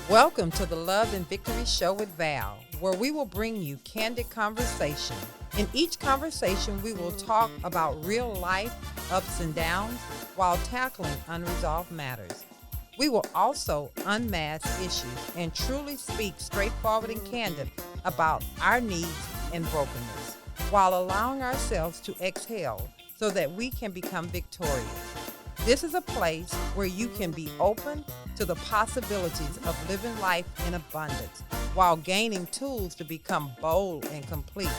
Welcome to the Love and Victory Show with Val, where we will bring you candid conversation. In each conversation, we will talk about real life ups and downs while tackling unresolved matters. We will also unmask issues and truly speak straightforward and candid about our needs and brokenness, while allowing ourselves to exhale so that we can become victorious. This is a place where you can be open to the possibilities of living life in abundance while gaining tools to become bold and complete.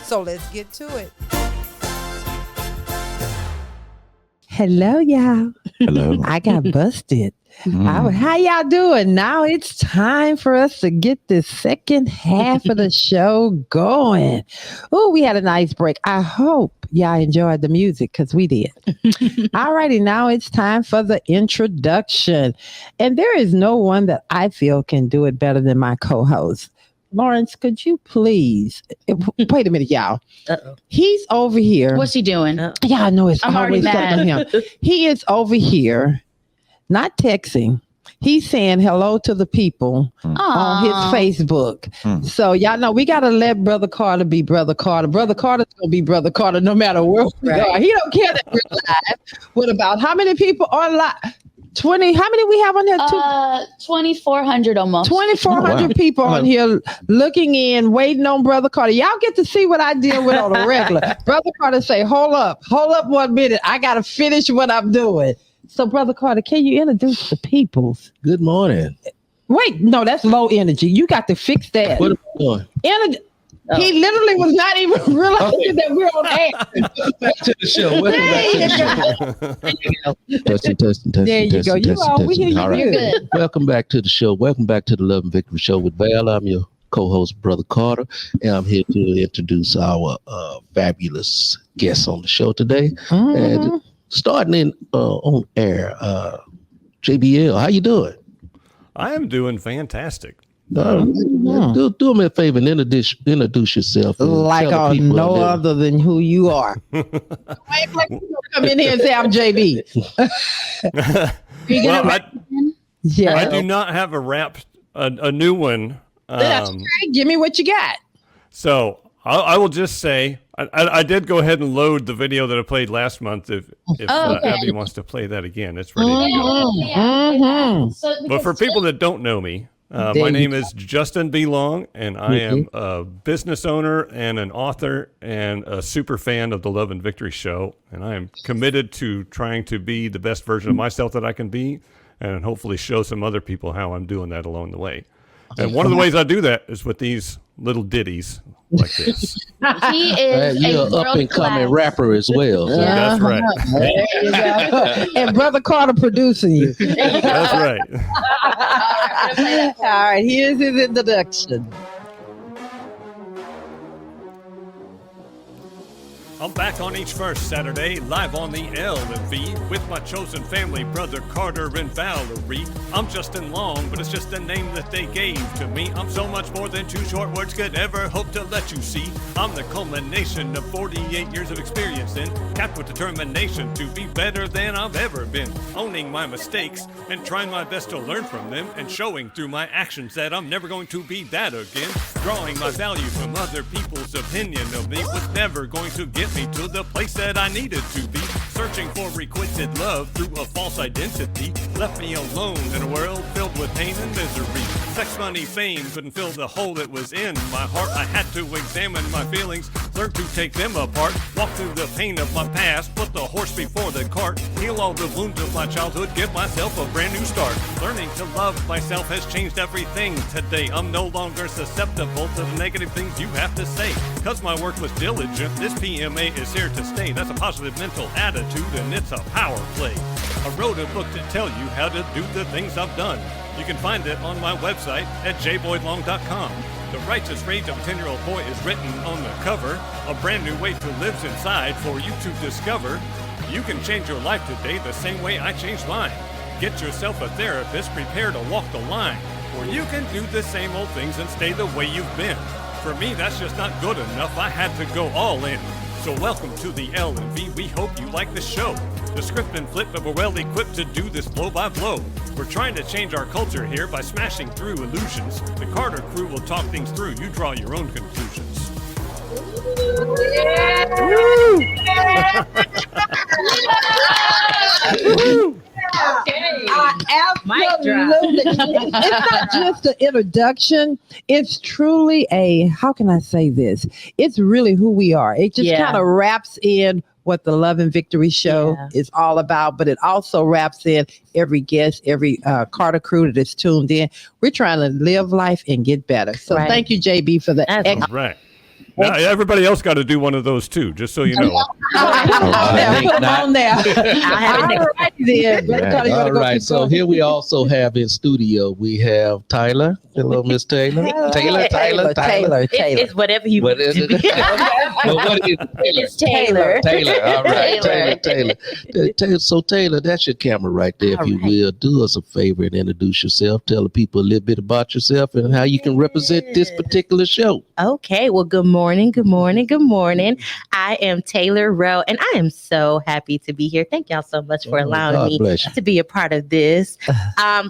So let's get to it. Hello, y'all. Hello. I got busted. How y'all doing? Now it's time for us to get this second half of the show going. Oh, we had a nice break. I hope y'all enjoyed the music because we did. All righty, now it's time for the introduction. And there is no one that I feel can do it better than my co-host. Lawrence, could you please wait a minute, y'all? Uh-oh. He's over here. What's he doing? Yeah, I know it's I'm already always something mad. him. He is over here, not texting. He's saying hello to the people on his Facebook. So y'all know we gotta let Brother Carter be Brother Carter. Brother Carter's gonna be Brother Carter no matter where we are. He don't care that we're live. What about how many people are live? 20. How many we have on here? 2,400 almost. 2,400 people on here looking in, waiting on Brother Carter. Y'all get to see what I deal with on a regular. Brother Carter say, hold up 1 minute. I got to finish what I'm doing. So, Brother Carter, can you introduce the peoples? Good morning. Wait, no, that's low energy. You got to fix that. What am I doing? He literally was not even realizing that we're on air. Back to the show. Testing. There you go. You all, we hear you All right. good. Welcome back to the show. Welcome back to the Love and Victory Show with Val. I'm your co-host, Brother Carter, and I'm here to introduce our fabulous guests on the show today. And starting in on air, JBL, how you doing? I am doing fantastic. Do me a favor and introduce yourself. Like no other than who you are. I ain't like you come in here and say I'm JB. I do not have a new one. That's okay. Give me what you got. So I will just say I did go ahead and load the video that I played last month. If Abby wants to play that again, it's ready to go. But for people that don't know me, my name is Justin B. Long, and I am a business owner and an author and a super fan of the Love and Victory Show. And I am committed to trying to be the best version of myself that I can be, and hopefully show some other people how I'm doing that along the way. And one of the ways I do that is with these little ditties like this. He is you're an up-and-coming rapper as well. So. That's right. There you go. And Brother Carter producing you. That's right. All right, here's his introduction. I'm back on each first Saturday, live on the L&V with my chosen family, Brother Carter and Valerie. I'm Justin Long, but it's just a name that they gave to me. I'm so much more than two short words could ever hope to let you see. I'm the culmination of 48 years of experience and capped with determination to be better than I've ever been. Owning my mistakes and trying my best to learn from them and showing through my actions that I'm never going to be that again. Drawing my value from other people's opinion of me was never going to get me to the place that I needed to be. Searching for requited love through a false identity left me alone in a world filled with pain and misery. Sex, money, fame couldn't fill the hole that was in my heart. I had to examine my feelings, learn to take them apart, walk through the pain of my past, put the horse before the cart, heal all the wounds of my childhood, give myself a brand new start. Learning to love myself has changed everything today. I'm no longer susceptible to the negative things you have to say. Cause my work was diligent, this PMA is here to stay. That's a positive mental attitude and it's a power play. I wrote a book to tell you how to do the things I've done. You can find it on my website at jboydlong.com. The righteous rage of a 10-year-old boy is written on the cover. A brand new way to live's inside for you to discover. You can change your life today the same way I changed mine. Get yourself a therapist, prepare to walk the line. Or you can do the same old things and stay the way you've been. For me, that's just not good enough. I had to go all in. So welcome to the L&V. We hope you like the show. The script been flipped, but we're well equipped to do this blow by blow. We're trying to change our culture here by smashing through illusions. The Carter crew will talk things through. You draw your own conclusions. Absolutely. It's not just an introduction. It's truly how can I say this? It's really who we are. It just kind of wraps in what the Love and Victory show is all about, but it also wraps in every guest, every Carter crew that is tuned in. We're trying to live life and get better. So thank you, JB, for the Right. Now, everybody else got to do one of those too, just so you know. Put them on there. All right. So here we also have in studio, we have Tyler. Hello, Miss Taylor. Taylor. It's whatever you want it to be. Well, what is It's Taylor. Taylor. All right. Taylor. So Taylor, that's your camera right there. If you will, do us a favor and introduce yourself. Tell the people a little bit about yourself and how you can represent this particular show. Okay. Well, good morning. I am Taylor Rowe, and I am so happy to be here. Thank y'all so much for allowing me to be a part of this.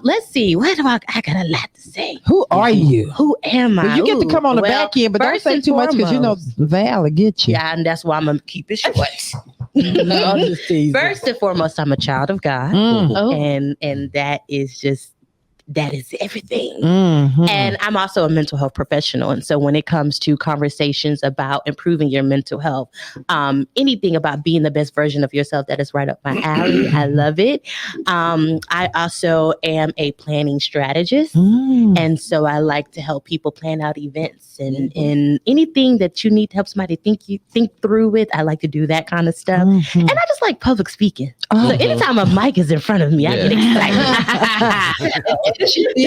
Let's see. What do I got a lot to say. Who are you? Who am I? You get to come on the back end, but don't say too much because you know Val will get you. Yeah, and that's why I'm going to keep it short. First and foremost, I'm a child of God. And that is everything. And I'm also a mental health professional. And so when it comes to conversations about improving your mental health, anything about being the best version of yourself, that is right up my alley. I love it. I also am a planning strategist. And so I like to help people plan out events and anything that you need to help somebody think through with. I like to do that kind of stuff. And I just like public speaking. So anytime a mic is in front of me, I get excited.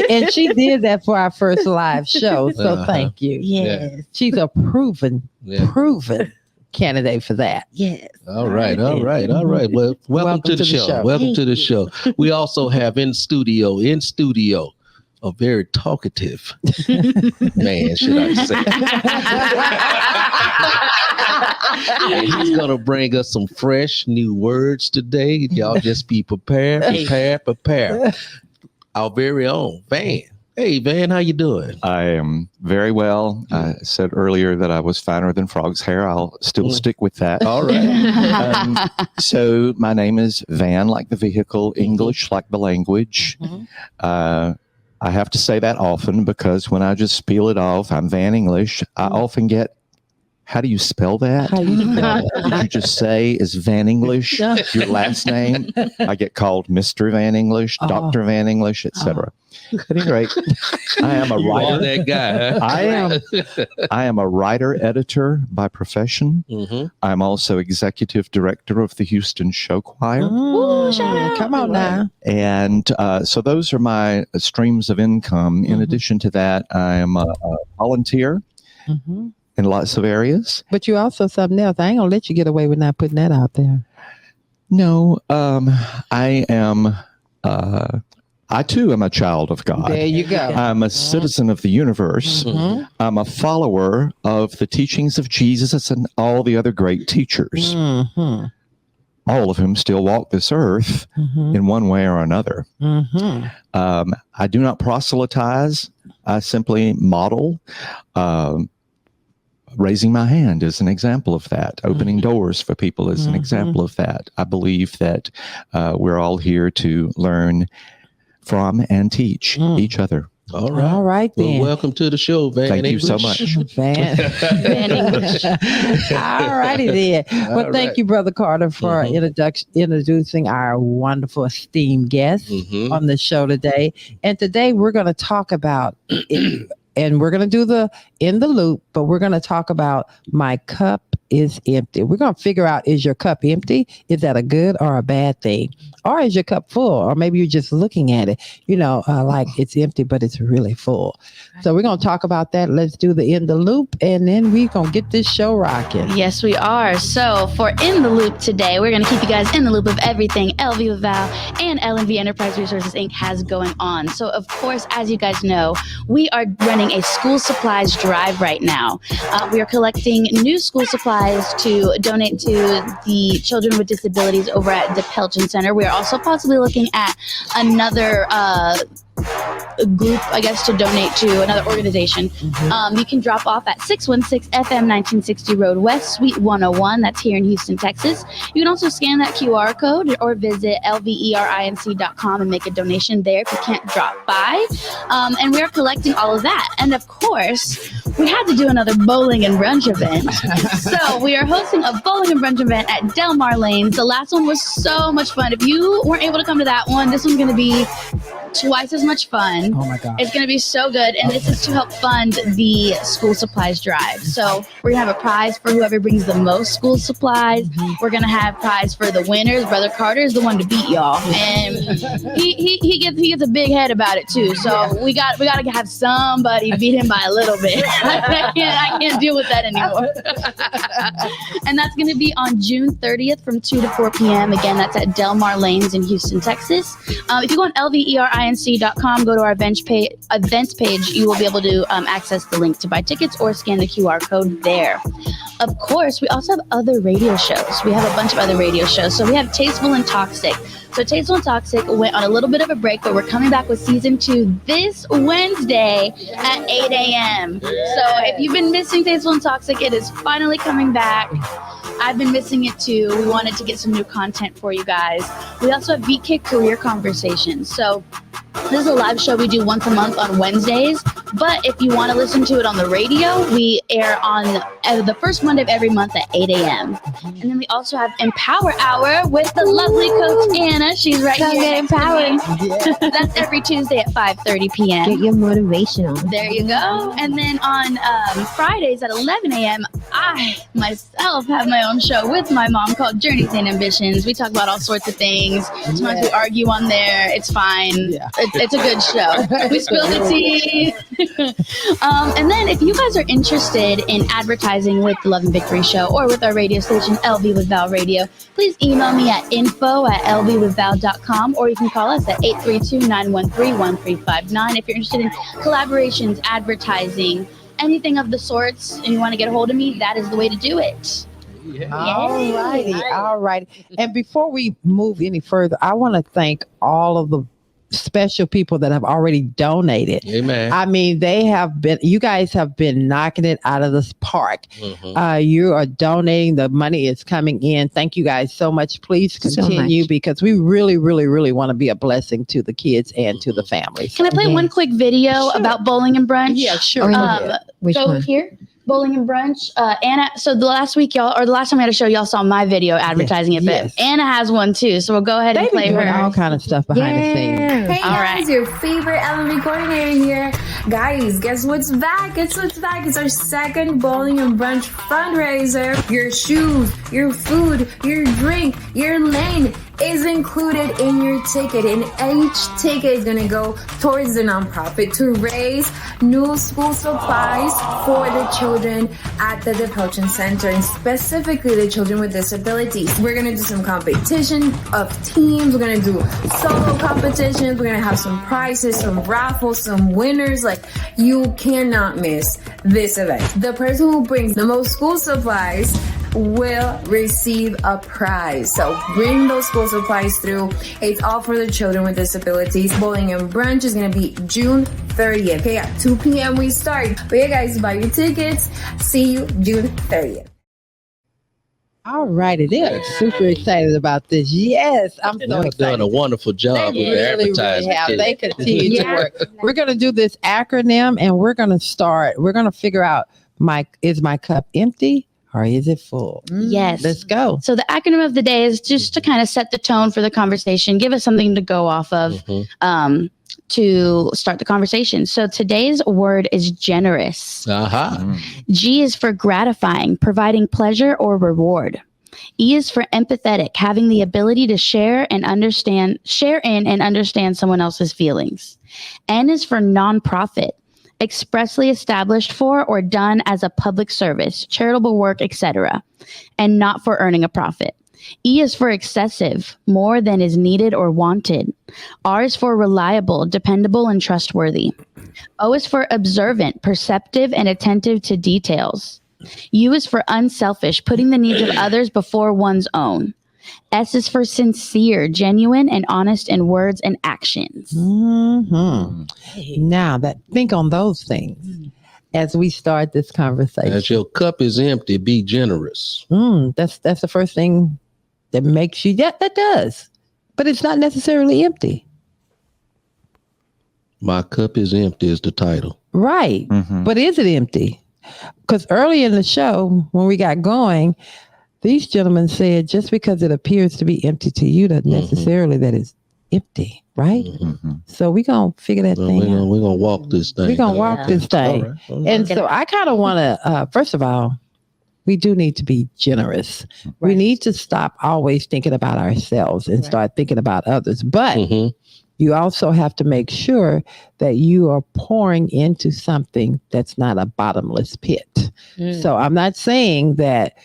And she did that for our first live show. So thank you. Yes. She's a proven candidate for that. Yes. All right. Well, welcome to the show. Welcome to the show. We also have in studio, a very talkative man, should I say. He's going to bring us some fresh new words today. Y'all just be prepared. Our very own Van. Hey, Van, how you doing? I am very well. I said earlier that I was finer than frog's hair. I'll still stick with that. All right. So my name is Van, like the vehicle, English, like the language. I have to say that often because when I just spiel it off, I'm Van English. I often get, how do you spell that? Did you just say is Van English your last name? I get called Mr. Van English, Dr. Van English, etc. At any rate, I am a writer. That guy. Huh? I am a writer editor by profession. I'm also executive director of the Houston Show Choir. Ooh, shout out. Come on now. And so those are my streams of income. In addition to that, I am a volunteer in lots of areas. But you also something else. I ain't gonna let you get away with not putting that out there. No, I am. I too am a child of God. There you go. I'm a citizen of the universe. I'm a follower of the teachings of Jesus and all the other great teachers. All of whom still walk this earth in one way or another. I do not proselytize. I simply model. Raising my hand is an example of that. Opening doors for people is an example of that. I believe that we're all here to learn from and teach each other. All right. All right, then. Well, welcome to the show, Van. Thank you so much. Van English. All righty then. Well, thank you, Brother Carter, for introducing our wonderful esteemed guest on the show today. And today we're going to talk about and we're going to do the in the loop, but we're going to talk about my cup is empty. We're going to figure out, is your cup empty? Is that a good or a bad thing? Or is your cup full? Or maybe you're just looking at it, like it's empty, but it's really full. So we're going to talk about that. Let's do the in the loop, and then we're going to get this show rocking. Yes, we are. So for In the Loop today, we're going to keep you guys in the loop of everything LV with Val and LNV Enterprise Resources Inc. has going on. So of course, as you guys know, we are running a school supplies drive right now. We are collecting new school supplies supplies to donate to the children with disabilities over at the Pelton Center. We are also possibly looking at another group, I guess, to donate to another organization. You can drop off at 616 FM 1960 Road West, Suite 101. That's here in Houston, Texas. You can also scan that QR code or visit lverinc.com and make a donation there if you can't drop by. And we are collecting all of that. And of course, we had to do another bowling and brunch event. So we are hosting a bowling and brunch event at Del Mar Lanes. The last one was so much fun. If you weren't able to come to that one, this one's going to be twice as much fun. Oh my God. It's going to be so good. And this is to help fund the school supplies drive. So we're going to have a prize for whoever brings the most school supplies. We're going to have prize for the winners. Brother Carter is the one to beat y'all. And he gets a big head about it too. So we got to have somebody beat him by a little bit. I can't deal with that anymore. And that's going to be on June 30th from 2 to 4 p.m. Again, that's at Del Mar Lanes in Houston, Texas. If you go on lverinc.com, go to our events page, you will be able to access the link to buy tickets or scan the QR code there. Of course, we also have other radio shows. We have a bunch of other radio shows. So we have Tasteful and Toxic. So Tasteful and Toxic went on a little bit of a break, but we're coming back with season 2 this Wednesday at 8 a.m. So if you've been missing Tasteful and Toxic, it is finally coming back. I've been missing it too. We wanted to get some new content for you guys. We also have VK Career Conversations. So this is a live show we do once a month on Wednesdays. But if you want to listen to it on the radio, we air on the first Monday of every month at 8 a.m. And then we also have Empower Hour with the lovely Coach Anna. She's right here. Get empowered. That's every Tuesday at 5:30 p.m. Get your motivation on. There you go. And then on Fridays at 11 a.m., I myself have my own show with my mom called Journeys and Ambitions. We talk about all sorts of things. Sometimes we argue on there. It's fine. Yeah. It's a good show. We spill the tea. And then if you guys are interested in advertising with the Love and Victory Show or with our radio station, LV with Val Radio, please email me at info@lvwithval.com, or you can call us at 832-913-1359 if you're interested in collaborations, advertising, anything of the sorts, and you want to get a hold of me. That is the way to do it. All righty. And before we move any further, I want to thank all of the special people that have already donated. Amen. I mean, you guys have been knocking it out of this park. You are donating. The money is coming in. Thank you guys so much. Please continue because we really, really, really want to be a blessing to the kids and to the families. Can I play one quick video about bowling and brunch? Yeah, sure. Which so one? Here. Bowling and brunch. Anna, so the last week, the last time I had a show, y'all saw my video advertising it, but Anna has one too. So we'll go ahead and play her. All kind of stuff behind the scenes. Hey guys, your favorite L&B coordinator here. Guys, guess what's back? It's our second bowling and brunch fundraiser. Your shoes, your food, your drink, your lane is included in your ticket, and each ticket is gonna go towards the nonprofit to raise new school supplies for the children at the Pelton Center, and specifically the children with disabilities. We're gonna do some competition of teams. We're gonna do solo competitions. We're gonna have some prizes, some raffles, some winners. Like, you cannot miss this event. The person who brings the most school supplies will receive a prize. So bring those school supplies through. It's all for the children with disabilities. Bowling and brunch is going to be June 30th. Okay, at 2 p.m. we start. But yeah, guys, buy your tickets. See you June 30th. All righty, they're super excited about this. Yes, I'm so They've excited. done a wonderful job with the advertising. have. too. They continue to work. We're going to do this acronym, and we're going to figure out, is my cup empty or is it full? Yes. Let's go. So the acronym of the day is just to kind of set the tone for the conversation, give us something to go off of to start the conversation. So today's word is generous. G is for gratifying, providing pleasure or reward. E is for empathetic, having the ability to share in and understand someone else's feelings. N is for nonprofit, expressly established for or done as a public service, charitable work, etc., and not for earning a profit. E is for excessive, more than is needed or wanted. R is for reliable, dependable, and trustworthy. O is for observant, perceptive, and attentive to details. U is for unselfish, putting the needs of others before one's own. S is for sincere, genuine, and honest in words and actions. Now think on those things as we start this conversation. As your cup is empty, be generous. That's the first thing that makes you. Yeah, that does, but it's not necessarily empty. My cup is empty is the title. Right. But is it empty? Because early in the show, when we got going, these gentlemen said just because it appears to be empty to you doesn't necessarily that it's empty, right? So we're going to figure that thing out. We're going to walk this thing. We're going to walk this thing. All right. And so I kind of want to, first of all, we do need to be generous. Right. We need to stop always thinking about ourselves and start thinking about others. But you also have to make sure that you are pouring into something that's not a bottomless pit. So I'm not saying that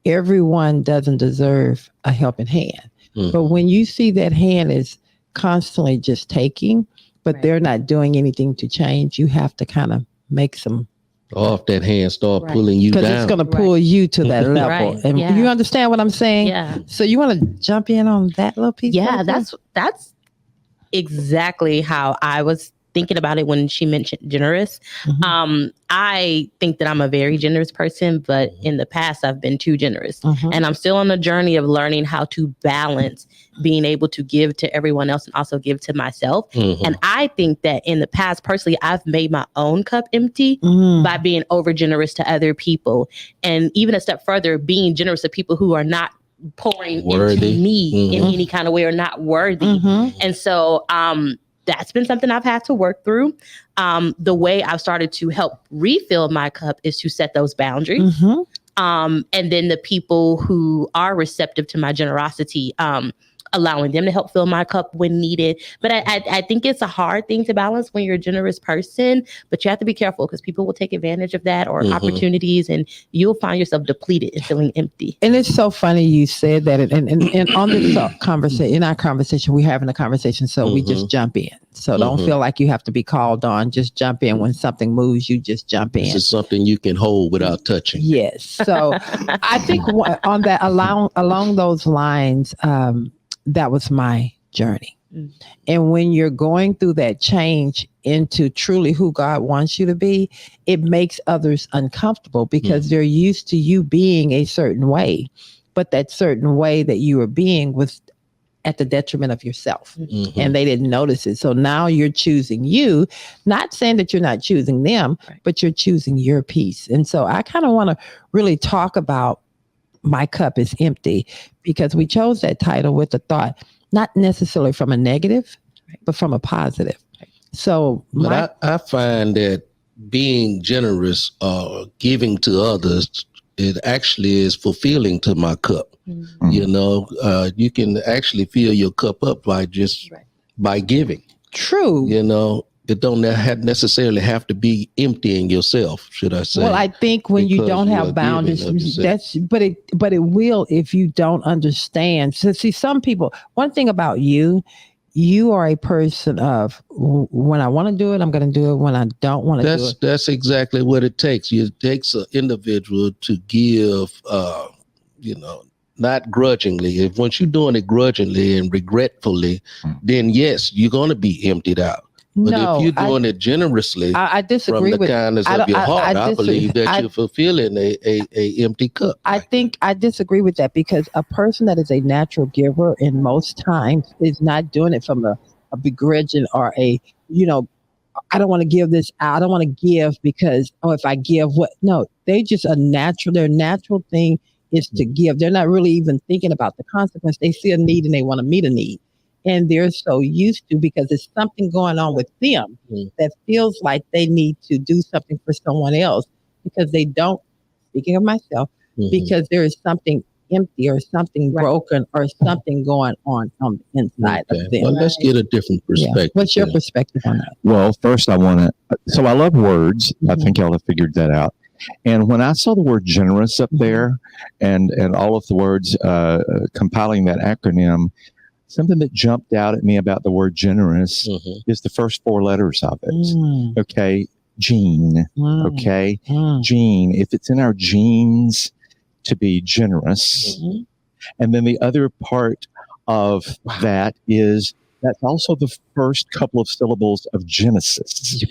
everyone doesn't deserve a helping hand. But when you see that hand is constantly just taking, but they're not doing anything to change, you have to kind of make some off that hand, start pulling you down. Because it's going to pull you to that level. Right. And you understand what I'm saying? Yeah. So you want to jump in on that little piece? Yeah, that's exactly how I was thinking about it when she mentioned generous. I think that I'm a very generous person, but in the past I've been too generous. And I'm still on the journey of learning how to balance being able to give to everyone else and also give to myself. And I think that in the past, personally, I've made my own cup empty by being over generous to other people. And even a step further, being generous to people who are not pouring into me in any kind of way or not worthy. And so that's been something I've had to work through. The way I've started to help refill my cup is to set those boundaries. And then the people who are receptive to my generosity, allowing them to help fill my cup when needed. But I think it's a hard thing to balance when you're a generous person, but you have to be careful because people will take advantage of that or opportunities, and you'll find yourself depleted and feeling empty. And it's so funny you said that. And on this conversation, in our conversation, we're having a conversation, so we just jump in. So don't feel like you have to be called on. Just jump in. When something moves, you just jump in. This is something you can hold without touching. Yes. So I think on that, along those lines, that was my journey. And when you're going through that change into truly who God wants you to be, it makes others uncomfortable because they're used to you being a certain way, but that certain way that you were being was at the detriment of yourself, and they didn't notice it. So now you're choosing you, not saying that you're not choosing them, but you're choosing your peace. And so I kind of want to really talk about My Cup is Empty, because we chose that title with the thought, not necessarily from a negative, but from a positive. So I find that being generous or giving to others, it actually is fulfilling to my cup. You know, you can actually fill your cup up by by giving. True. You know, it don't necessarily have to be emptying yourself, should I say? Well, I think when you don't have boundaries, but it will if you don't understand. So see, some people, one thing about you are a person of when I want to do it, I'm going to do it. When I don't want to do it. That's exactly what it takes. It takes an individual to give, not grudgingly. Once you're doing it grudgingly and regretfully, then yes, you're going to be emptied out. But if you're doing it generously, I disagree from the kindness of your heart, I believe that you're fulfilling a empty cup. I think I disagree with that, because a person that is a natural giver, in most times, is not doing it from a begrudging or I don't want to give this out. I don't want to give because, if I give what? No, they just their natural thing is to give. They're not really even thinking about the consequence. They see a need and they want to meet a need. And they're so used to, because there's something going on with them that feels like they need to do something for someone else, because they don't, speaking of myself, because there is something empty or something broken or something going on the inside of them. Well, let's get a different perspective. Yeah. What's your perspective on that? Well, first I love words. I think y'all have figured that out. And when I saw the word generous up there and all of the words compiling that acronym, something that jumped out at me about the word generous is the first four letters of it. Okay. gene. Okay. Gene. If it's in our genes to be generous. And then the other part of that is that's also the first couple of syllables of Genesis.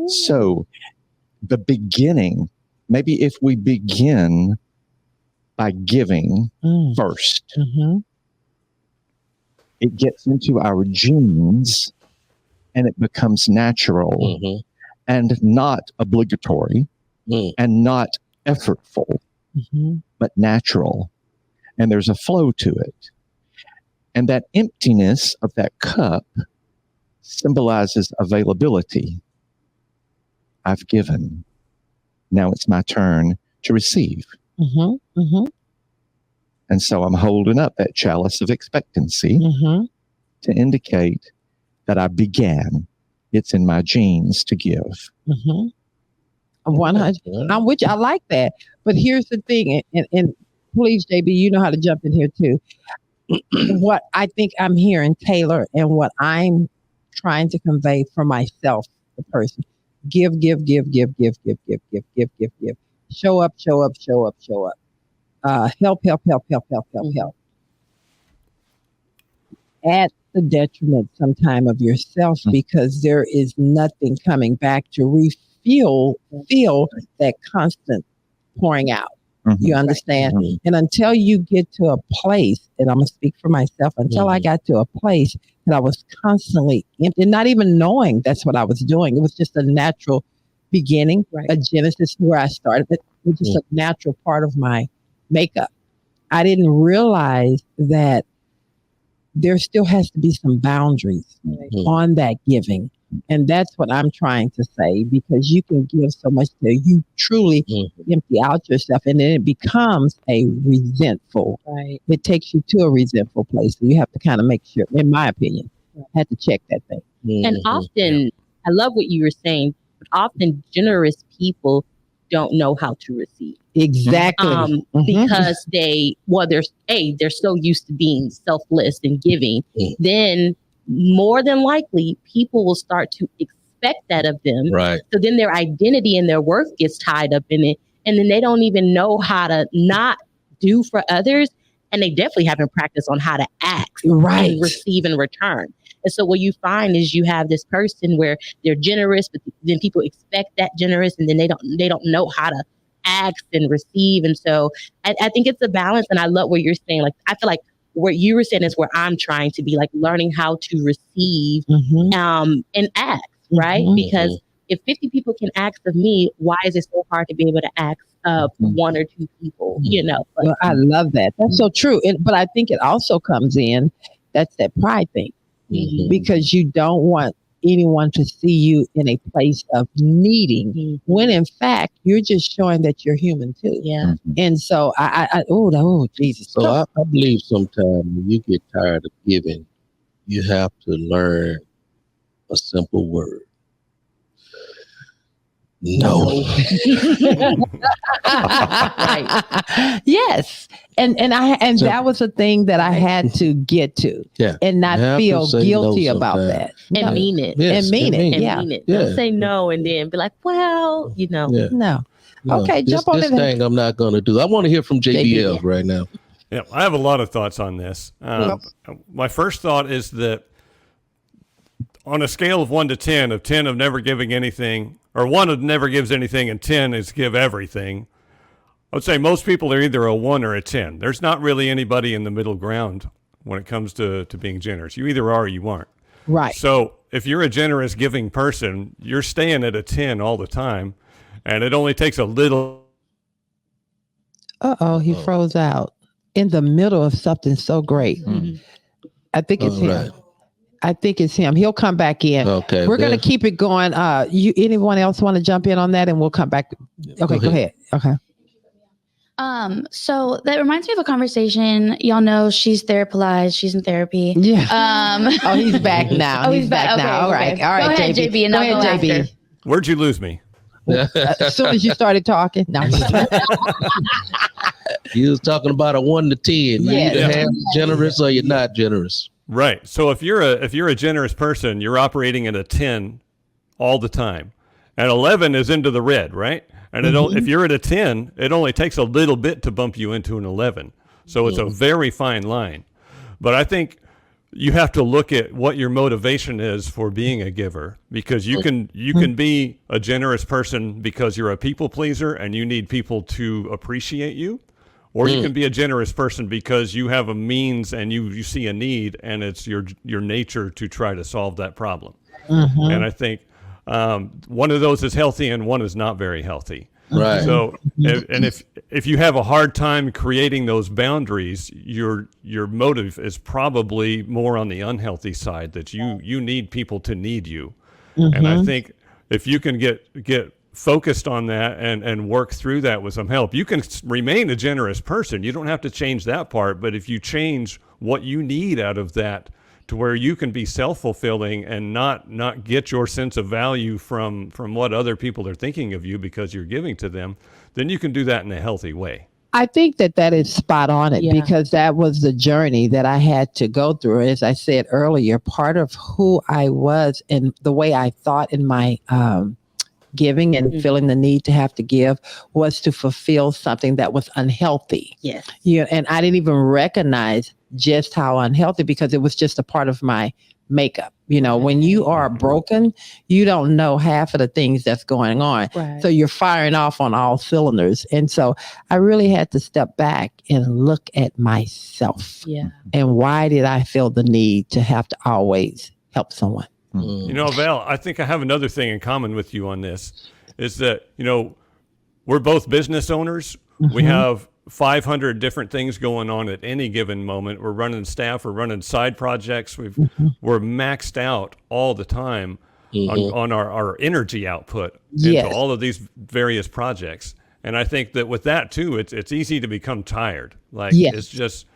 So the beginning, maybe if we begin by giving first, it gets into our genes and it becomes natural and not obligatory and not effortful, but natural. And there's a flow to it. And that emptiness of that cup symbolizes availability. I've given. Now it's my turn to receive. And so I'm holding up that chalice of expectancy to indicate that I began. It's in my genes to give. 100. I'm with you. I like that. But here's the thing, and please, JB, you know how to jump in here too. What I think I'm hearing, Taylor, and what I'm trying to convey for myself, the person, give. Show up. Help. At the detriment sometime of yourself, because there is nothing coming back to feel that constant pouring out. You understand? And until you get to a place, and I'm going to speak for myself, until I got to a place that I was constantly empty, not even knowing that's what I was doing. It was just a natural beginning, a genesis where I started. It was just a natural part of my makeup. I didn't realize that there still has to be some boundaries on that giving. And that's what I'm trying to say, because you can give so much that you truly empty out yourself, and then it becomes a resentful. It takes you to a resentful place. So you have to kind of make sure, in my opinion, had to check that thing. And often, I love what you were saying, but often generous people don't know how to receive. Exactly. Because they're so used to being selfless and giving. Then more than likely, people will start to expect that of them. Right. So then their identity and their worth gets tied up in it. And then they don't even know how to not do for others. And they definitely haven't practiced on how to act and receive in return. And so what you find is you have this person where they're generous, but then people expect that generous, and then they don't know how to act and receive. And so I think it's a balance. And I love what you're saying. Like, I feel like what you were saying is where I'm trying to be, like learning how to receive and act, right? Because if 50 people can ask of me, why is it so hard to be able to ask of one or two people, you know? But, well, I love that. That's so true. But I think it also comes in, that's that pride thing, because you don't want anyone to see you in a place of needing, when in fact you're just showing that you're human too. And so oh Jesus. So I believe sometimes when you get tired of giving, you have to learn a simple word. No. Yes. And that was a thing that I had to get to, and not feel guilty about that. And mean it. Yes, and mean it. Mean it. Don't say no and then be like, well, you know. No. Okay, jump on this thing I'm not going to do. I want to hear from JBL right now. Yeah, I have a lot of thoughts on this. My first thought is that on a scale of 1 to 10, of 10 of never giving anything, or 1 of never gives anything, and 10 is give everything, I would say most people are either a 1 or a 10. There's not really anybody in the middle ground when it comes to being generous. You either are or you aren't. Right. So if you're a generous giving person, you're staying at a 10 all the time, and it only takes a little. He froze out in the middle of something so great. I think it's him. Right. I think it's him. He'll come back in. Okay. We're going to keep it going. Anyone else want to jump in on that, and we'll come back? Okay, go ahead. Okay. So that reminds me of a conversation. Y'all know she's therapized. She's in therapy. Yeah. He's back now. He's back now. All right. All right. Go ahead, JB, and I'll go after. Where'd you lose me? As soon as you started talking. No. You was talking about a 1 to 10. You either have generous or you're not generous. Right. So if you're a generous person, you're operating at a 10 all the time. and 11 is into the red, right? And if you're at a 10, it only takes a little bit to bump you into an 11. So it's a very fine line. But I think you have to look at what your motivation is for being a giver, because you can be a generous person because you're a people pleaser and you need people to appreciate you, or you can be a generous person because you have a means and you see a need and it's your nature to try to solve that problem. And I think one of those is healthy and one is not very healthy. Right. So, if you have a hard time creating those boundaries, your motive is probably more on the unhealthy side, that you need people to need you. And I think if you can get focused on that and work through that with some help, you can remain a generous person. You don't have to change that part, but if you change what you need out of that to where you can be self-fulfilling and not get your sense of value from what other people are thinking of you because you're giving to them, then you can do that in a healthy way. I think that is spot on it, because that was the journey that I had to go through. As I said earlier, part of who I was and the way I thought in my giving and feeling the need to have to give was to fulfill something that was unhealthy. Yes. Yeah, and I didn't even recognize just how unhealthy, because it was just a part of my makeup. When you are broken, you don't know half of the things that's going on. Right. So you're firing off on all cylinders. And so I really had to step back and look at myself. Yeah. And why did I feel the need to have to always help someone? Val, I think I have another thing in common with you on this, is that, we're both business owners. We have 500 different things going on at any given moment. We're running staff, we're running side projects. We're maxed out all the time on our energy output into all of these various projects. And I think that with that too, it's easy to become tired. It's just,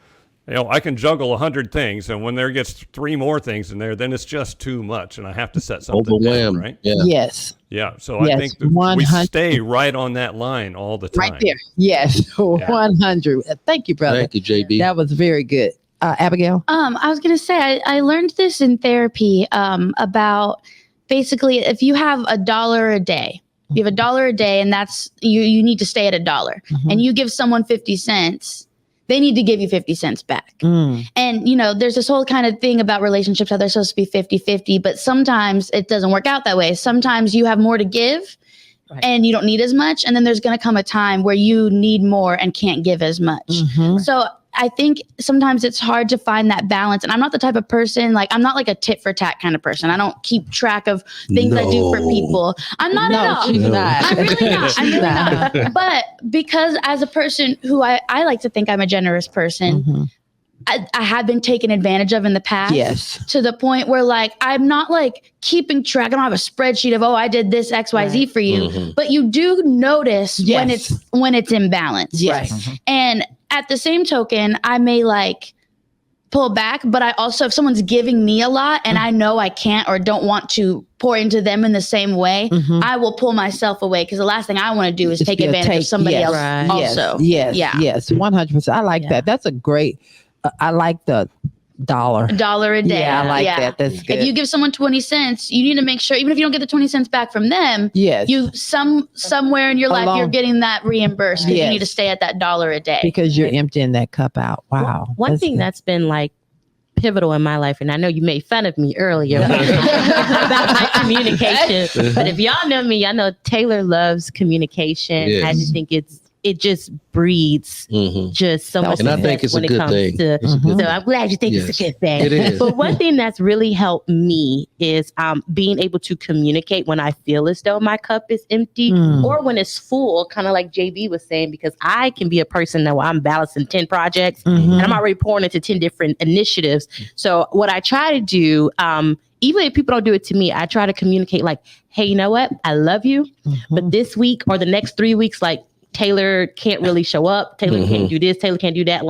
I can juggle 100 things, and when there gets 3 more things in there, then it's just too much, and I have to set something down, right? Yeah. Yes. Yeah. So I think that we stay right on that line all the time. Right there. Yes. 100. Thank you, brother. Thank you, JB. That was very good. Abigail? I was going to say, I learned this in therapy about basically if you have $1 a day, you have $1 a day, and that's, you need to stay at $1, and you give someone 50 cents, they need to give you 50 cents back. And, there's this whole kind of thing about relationships, how they're supposed to be 50-50, but sometimes it doesn't work out that way. Sometimes you have more to give and you don't need as much. And then there's going to come a time where you need more and can't give as much. So I think sometimes it's hard to find that balance. And I'm not the type of person, I'm not like a tit for tat kind of person. I don't keep track of things I do for people. I'm not at all. She's not. I'm really not. I'm really not. But because as a person who I like to think I'm a generous person, I have been taken advantage of in the past. Yes. To the point where I'm not keeping track. I don't have a spreadsheet of, I did this XYZ for you. But you do notice when it's imbalanced. Yes. And at the same token, I may pull back, but I also, if someone's giving me a lot and I know I can't or don't want to pour into them in the same way, I will pull myself away, because the last thing I want to do is take advantage of somebody else also. Yes. 100%. I like that. That's a great, I like the $1 a day. Yeah, I like that. That's good. If you give someone 20 cents, you need to make sure, even if you don't get the 20 cents back from them, you somewhere in your life, you're getting that reimbursed, because you need to stay at that $1 a day. Because you're emptying that cup out. Wow. One thing that's been pivotal in my life, and I know you made fun of me earlier about my communication, but if y'all know me, y'all know Taylor loves communication. Yes. I just think it just breeds just so much. And I think it's a good thing. So I'm glad you think it's a good thing. It is. But one thing that's really helped me is being able to communicate when I feel as though my cup is empty or when it's full, kind of like JB was saying, because I can be a person that I'm balancing 10 projects and I'm already pouring into 10 different initiatives. So what I try to do, even if people don't do it to me, I try to communicate hey, you know what? I love you. But this week or the next 3 weeks, Taylor can't really show up. Taylor can't do this. Taylor can't do that.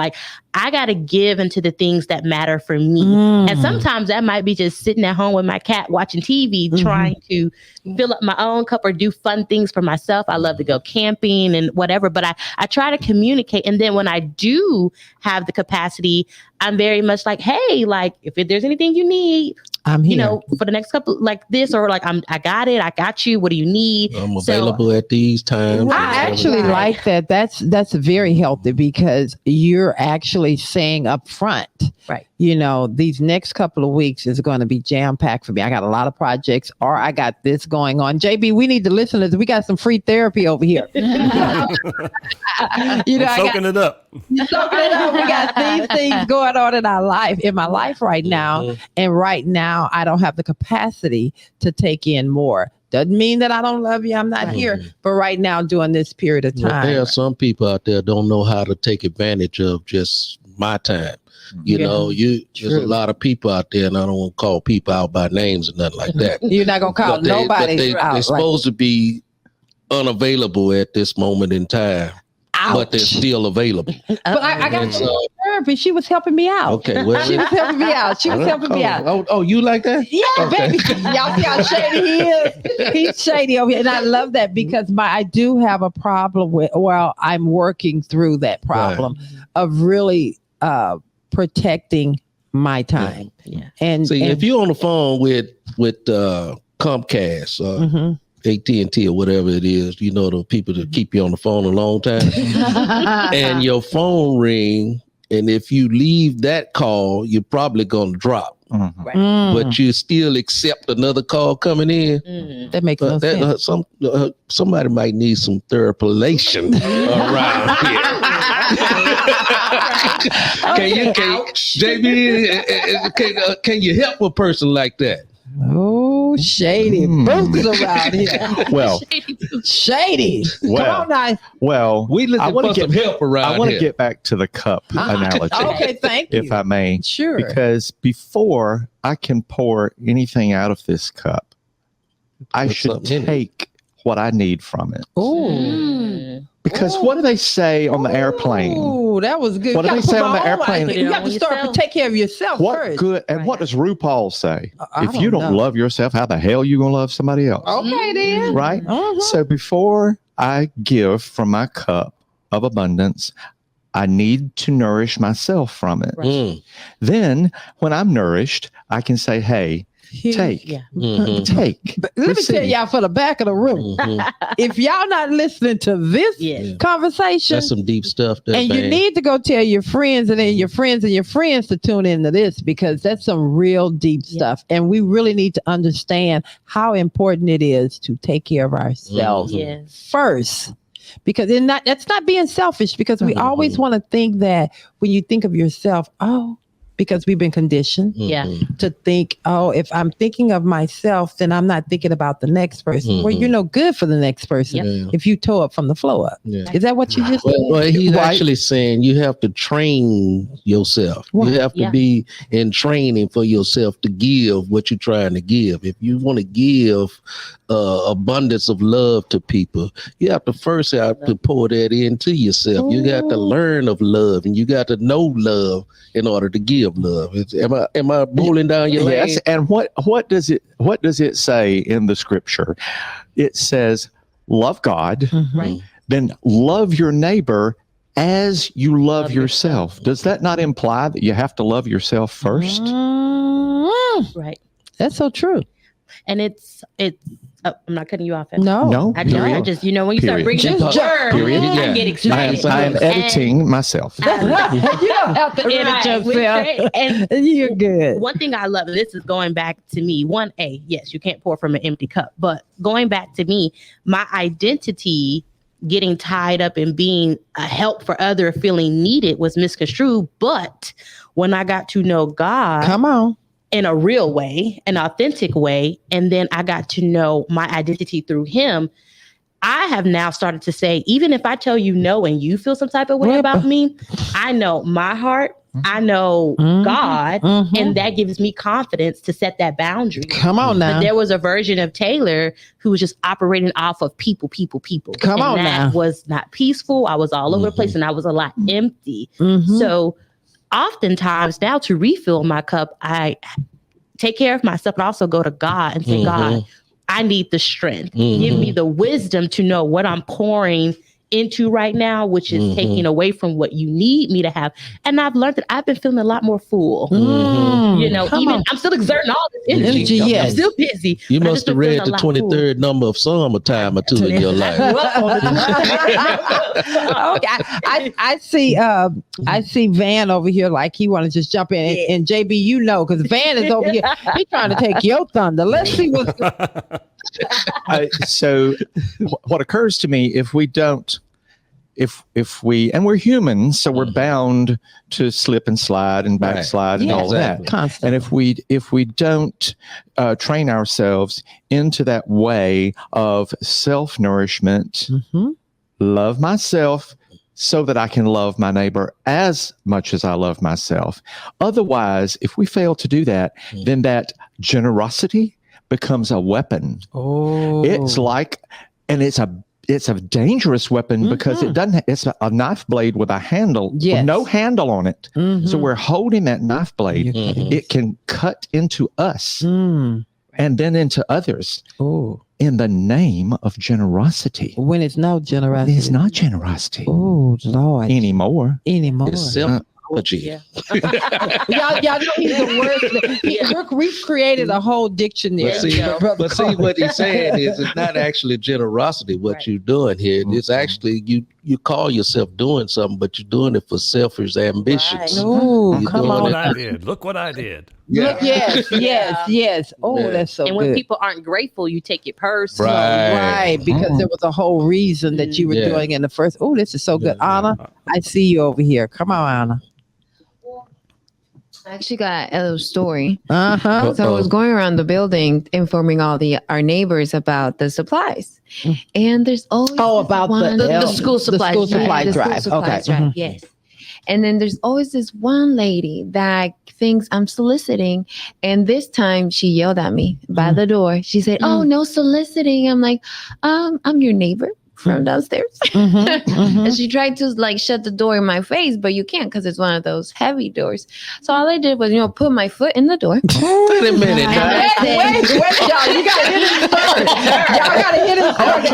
I got to give into the things that matter for me. And sometimes that might be just sitting at home with my cat watching TV, trying to fill up my own cup or do fun things for myself. I love to go camping and whatever, but I try to communicate. And then when I do have the capacity, I'm very much like, hey, like if there's anything you need, I'm here. You know, for the next couple like this, or like I got it, I got you. What do you need? I'm available at these times. I actually like that. That's very healthy because you're actually saying up front, right? You know, these next couple of weeks is going to be jam packed for me. I got a lot of projects, or I got this going on. JB, we need the listeners. We got some free therapy over here. You know, soaking it up. Soaking it up. We got these things going on in my life right now, and right now I don't have the capacity to take in more. Doesn't mean that I don't love you. I'm not here. But right now, during this period of time. Well, there are some people out there don't know how to take advantage of just my time. You know, there's a lot of people out there, and I don't want to call people out by names or nothing like that. You're not going to call nobody out. They're supposed to be unavailable at this moment in time. Ouch. But they're still available. But I got therapy. She was helping me out. Okay, well, she was helping me out. She was helping me out. Oh, you like that? Yeah, baby. Y'all see how shady he is? He's shady over here. And I love that because I do have a problem with, I'm working through that problem of really protecting my time. Yeah. And see, if you're on the phone with Comcast, AT&T or whatever it is, you know, the people that keep you on the phone a long time, and your phone ring, and if you leave that call, you're probably going to drop. But you still accept another call coming in. That makes no sense. Somebody might need some therapilation around here. Can you help a person like that? Oh, shady boots around here. Well, shady. Well, come on now. Well, we looking for some help around here. I want to get back to the cup analogy. Okay, thank you. If I may. Sure. Because before I can pour anything out of this cup, I should take what I need from it. Oh. Because what do they say on the airplane? Oh, that was good. What do they say on the airplane? You have to start to take care of yourself first. Good. And what does RuPaul say? If you don't love yourself, how the hell are you going to love somebody else? Okay, then. Right? So before I give from my cup of abundance, I need to nourish myself from it. Then when I'm nourished, I can say, hey, take. Take. But let me tell y'all for the back of the room. If y'all not listening to this conversation, that's some deep stuff there, and you need to go tell your friends and then your friends and your friends to tune into this because that's some real deep stuff. And we really need to understand how important it is to take care of ourselves first. Because that's not being selfish, because we always want to think that when you think of yourself, because we've been conditioned to think, if I'm thinking of myself, then I'm not thinking about the next person. Well, you're no good for the next person if you toe up from the floor up. Is that what you just said? Well, he's actually saying you have to train yourself. You have to be in training for yourself to give what you're trying to give. If you want to give abundance of love to people, you have to first have to pour that into yourself. You got to learn of love, and you got to know love in order to give love. Am I bowling down your lane? Yes. And what does it say in the scripture? It says, love God, then love your neighbor as you love yourself. Does that not imply that you have to love yourself first? Right. That's so true. And it's I'm not cutting you off. No. I just, when you start bringing up the word, I get excited. I am editing myself. You don't have to edit yourself. And you're good. One thing I love, this is going back to me. Yes, you can't pour from an empty cup. But going back to me, my identity getting tied up in being a help for other, feeling needed was misconstrued. But when I got to know God, come on, in a real way, an authentic way, and then I got to know my identity through him, I have now started to say, even if I tell you no and you feel some type of way about me, I know my heart, I know God, and that gives me confidence to set that boundary. Come on now. But there was a version of Taylor who was just operating off of people. Come on now. That was not peaceful. I was all over the place and I was a lot empty. So oftentimes now to refill my cup, I take care of myself, but also go to God and say, God, I need the strength. Give me the wisdom to know what I'm pouring into right now, which is taking away from what you need me to have. And I've learned that I've been feeling a lot more full. You know, I'm still exerting all this energy. I'm still busy. You must have read the 23rd number of Psalm a time or two in your life. I see Van over here like he want to just jump in. And JB, you know, because Van is over here. He's trying to take your thunder. Let's see what's so what occurs to me, if we don't, if we, and we're humans, so we're bound to slip and slide and backslide and all that. Constantly. And if we don't train ourselves into that way of self-nourishment, love myself so that I can love my neighbor as much as I love myself. Otherwise, if we fail to do that, then that generosity becomes a weapon. It's like, and it's a dangerous weapon because it's a knife blade with a handle, with no handle on it. So we're holding that knife blade. It can cut into us and then into others in the name of generosity. When it's no generosity. It's not generosity. Oh, Lord. Anymore. It's self-apology. Y'all know he's the worst. We've created a whole dictionary. But see, what he's saying is it's not actually generosity what you're doing here. It's actually you call yourself doing something, but you're doing it for selfish ambitions. Come on. Look what I did. Yeah. Yes. Oh, that's so good. And when people aren't grateful, you take it personal. Right. Because there was a whole reason that you were doing in the first. Oh, this is so good. Anna, I see you over here. Come on, Anna. I actually got a little story. So Uh-huh. I was going around the building informing all our neighbors about the supplies. And there's always about the school supplies drive. Okay. Yes. And then there's always this one lady that thinks I'm soliciting. And this time she yelled at me by the door. She said, "Oh, no soliciting." I'm like, I'm your neighbor from downstairs. And she tried to like shut the door in my face, but you can't because it's one of those heavy doors. So all I did was, put my foot in the door. Wait a minute. Wait, y'all. You got to hit him first. Y'all got to hit him first.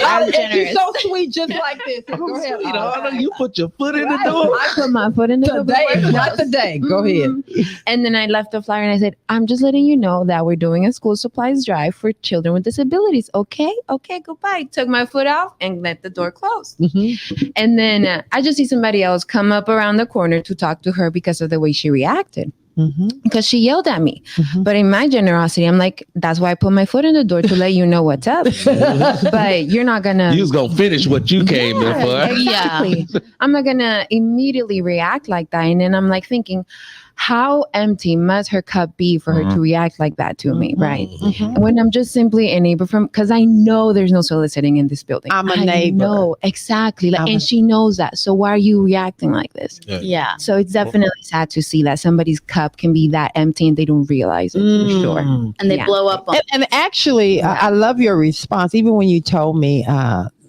I'm generous. She's so sweet, just like this. Go ahead. Anna, you put your foot in the door. I put my foot in the door. Today, not today. Go ahead. And then I left the flyer and I said, "I'm just letting you know that we're doing a school supplies drive for children with disabilities. Okay, goodbye." Took my foot off and let the door close. And then I just see somebody else come up around the corner to talk to her because of the way she reacted. Because she yelled at me. But in my generosity, I'm like, that's why I put my foot in the door to let you know what's up. But you're not gonna. You was gonna finish what you came in for. Exactly. I'm not gonna immediately react like that. And then I'm like thinking, how empty must her cup be for her to react like that to me, right? When I'm just simply a neighbor because I know there's no soliciting in this building. I'm a neighbor. No, exactly. And she knows that. So why are you reacting like this? Yeah. So it's definitely sad to see that somebody's cup can be that empty and they don't realize it for sure. And they blow up on And actually, I love your response. Even when you told me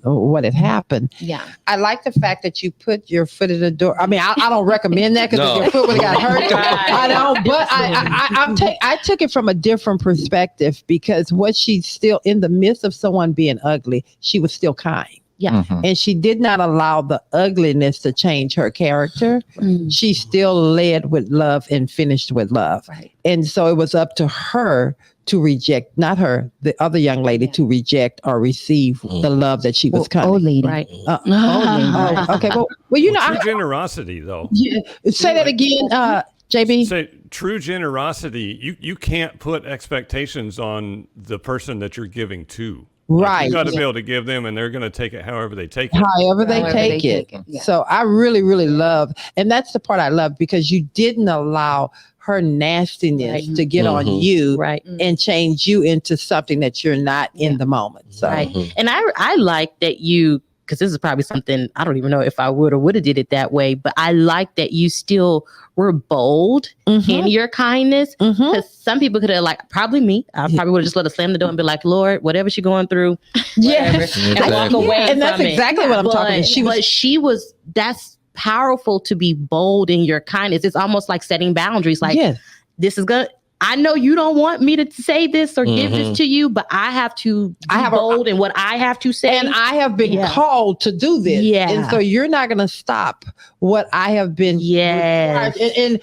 what had happened. Yeah. I like the fact that you put your foot in the door. I mean, I don't recommend that because your foot would have got hurt. I don't, but I took it from a different perspective because what she's still in the midst of someone being ugly, she was still kind. Yeah. And she did not allow the ugliness to change her character. She still led with love and finished with love. Right. And so it was up to her to reject, not her, the other young lady, to reject or receive the love that she was coming. Old lady. Right. Okay. Well, you know, True generosity, though. Say that again, JB. Say true generosity. You can't put expectations on the person that you're giving to. Right. You got to be able to give them, and they're going to take it however they take it. However they take it. Yeah. So I really, really love, and that's the part I love because you didn't allow her nastiness to get on you and change you into something that you're not in the moment. So. Right. And I like that you, because this is probably something, I don't even know if I would or would have did it that way, but I like that you still were bold in your kindness. Because some people could have, like, probably me, I probably would have just let her slam the door and be like, "Lord, whatever she's going through, whatever," and walk away and that's from exactly it. what I'm talking about. But she was, that's powerful to be bold in your kindness. It's almost like setting boundaries. Like, this is good. I know you don't want me to say this or give this to you, but I have to be bold in what I have to say. And I have been called to do this. Yeah. And so you're not going to stop what I have been. Yes. And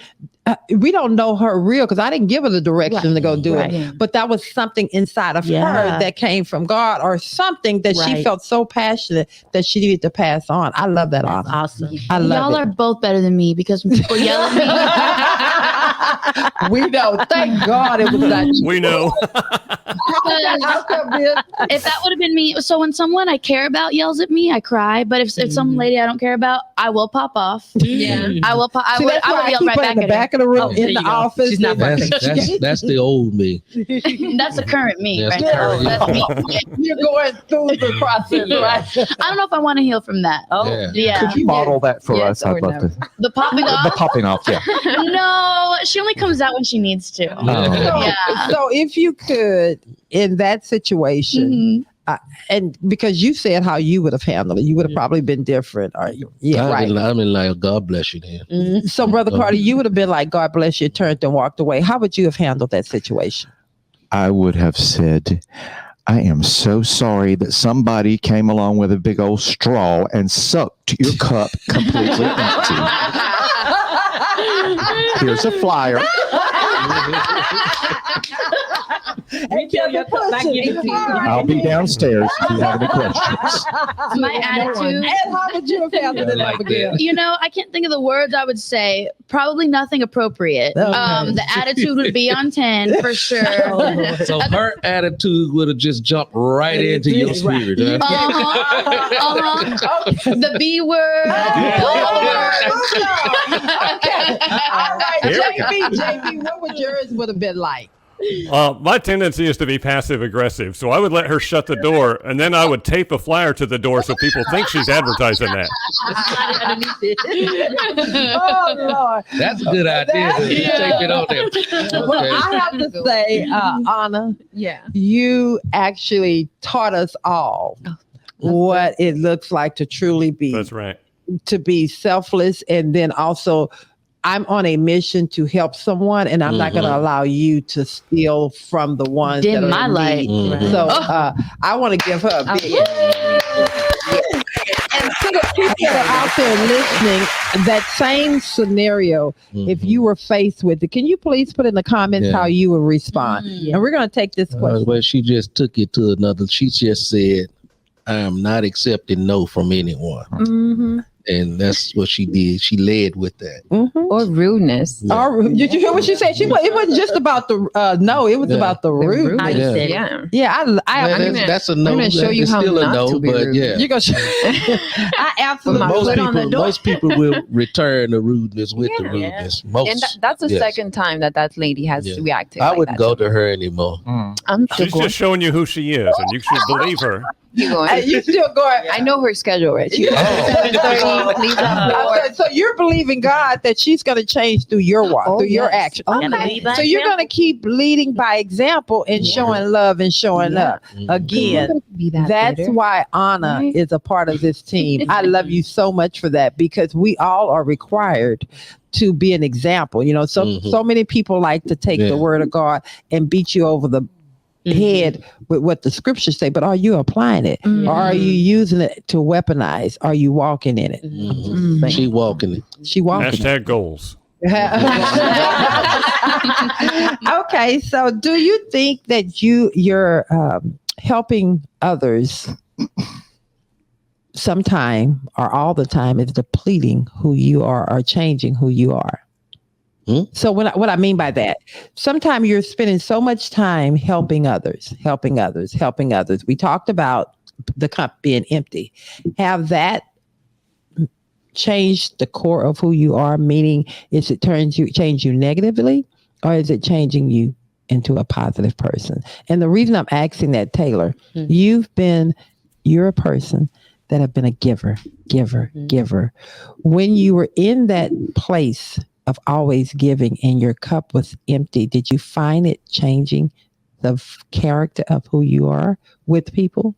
we don't know her real, because I didn't give her the direction to go do it. But that was something inside of her that came from God, or something that she felt so passionate that she needed to pass on. I love that. That's awesome. I love Y'all are both better than me, because when people yell at me, we know. Thank God it was not you. We know. if that would have been me, so when someone I care about yells at me, I cry. But if some lady I don't care about, I will pop off. Yeah, I will. I See, would that's why I yell keep right her back in the at back her. of the room, there in the you go. office. She's not That's the old me. That's the current me. That's Right the now. current That's me. You're going through the process, right? I don't know if I want to heal from that. Yeah. Could you model that for Yes us? I'd or love never. to. The popping The off? popping off, yeah. No, she only comes out when she needs to. So if you could, in that situation, and because you said how you would have handled it, you would have probably been different. Or I mean, like, God bless you then. So, Brother Carter, you would have been like, God bless you, turned and walked away. How would you have handled that situation? I would have said, I am so sorry that somebody came along with a big old straw and sucked your cup completely empty. Here's a flyer. I'll be downstairs if you have any questions. My attitude. And how would you have handled it, Abigail? You know, I can't think of the words I would say. Probably nothing appropriate. Okay. The attitude would be on 10 for sure. So her attitude would have just jumped right into your spirit. Huh? The B word. All right, JB, what would yours would have been like? My tendency is to be passive aggressive, so I would let her shut the door, and then I would tape a flyer to the door so people think she's advertising that. Oh Lord, That's a good idea. You tape it on there. Well, I have to say, Anna, you actually taught us all what it looks like to truly be. That's right. To be selfless, and then also, I'm on a mission to help someone, and I'm not going to allow you to steal from the ones Dim that are my in light. need. So I want to give her a big. And to the people that are out there listening, that same scenario, if you were faced with it, can you please put in the comments how you would respond? And we're going to take this question. Well, she just took it to another. She just said, I am not accepting no from anyone. And that's what she did. She led with that. Or rudeness. Did you hear what she said? It wasn't just about the no. It was about the rudeness. That's a no. I'm gonna show you It's how still a not no, to be but rude. yeah. You're gonna. I absolutely. Most people will return the rudeness with the rudeness. Most. And that's the second time that lady has reacted. I like wouldn't that. go to her anymore. I'm still She's going. just showing you who she is, and you should believe her. You going? You still going? I know her schedule, right? She goes 7:30, leaves at 4. Okay, so you're believing God that she's going to change through your walk, through your action. Okay. So you're going to keep leading by example and showing love and showing up. Again, that's why Anna is a part of this team. I love you so much for that, because we all are required to be an example. You know, so many people like to take the word of God and beat you over the head with what the scriptures say, but are you applying it? Or are you using it to weaponize? Are you walking in it? She walking it. She walking Hashtag goals. Okay, so do you think that you're helping others sometime or all the time is depleting who you are or changing who you are? So what I mean by that, sometimes you're spending so much time helping others. We talked about the cup being empty. Have that changed the core of who you are? Meaning, is it change you negatively, or is it changing you into a positive person? And the reason I'm asking that, Taylor, you're a person that have been a giver. When you were in that place of always giving and your cup was empty, did you find it changing the character of who you are with people,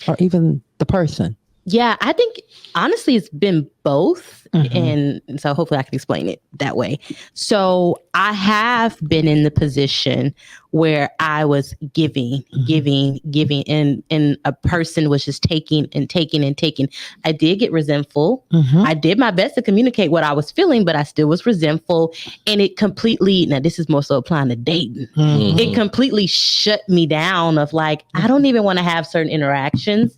or even the person? Yeah, I think honestly it's been both. And so hopefully I can explain it that way. So I have been in the position where I was giving, and a person was just taking and taking and taking. I did get resentful. I did my best to communicate what I was feeling, but I still was resentful. And it completely, now this is more so applying to dating. It completely shut me down of like, I don't even want to have certain interactions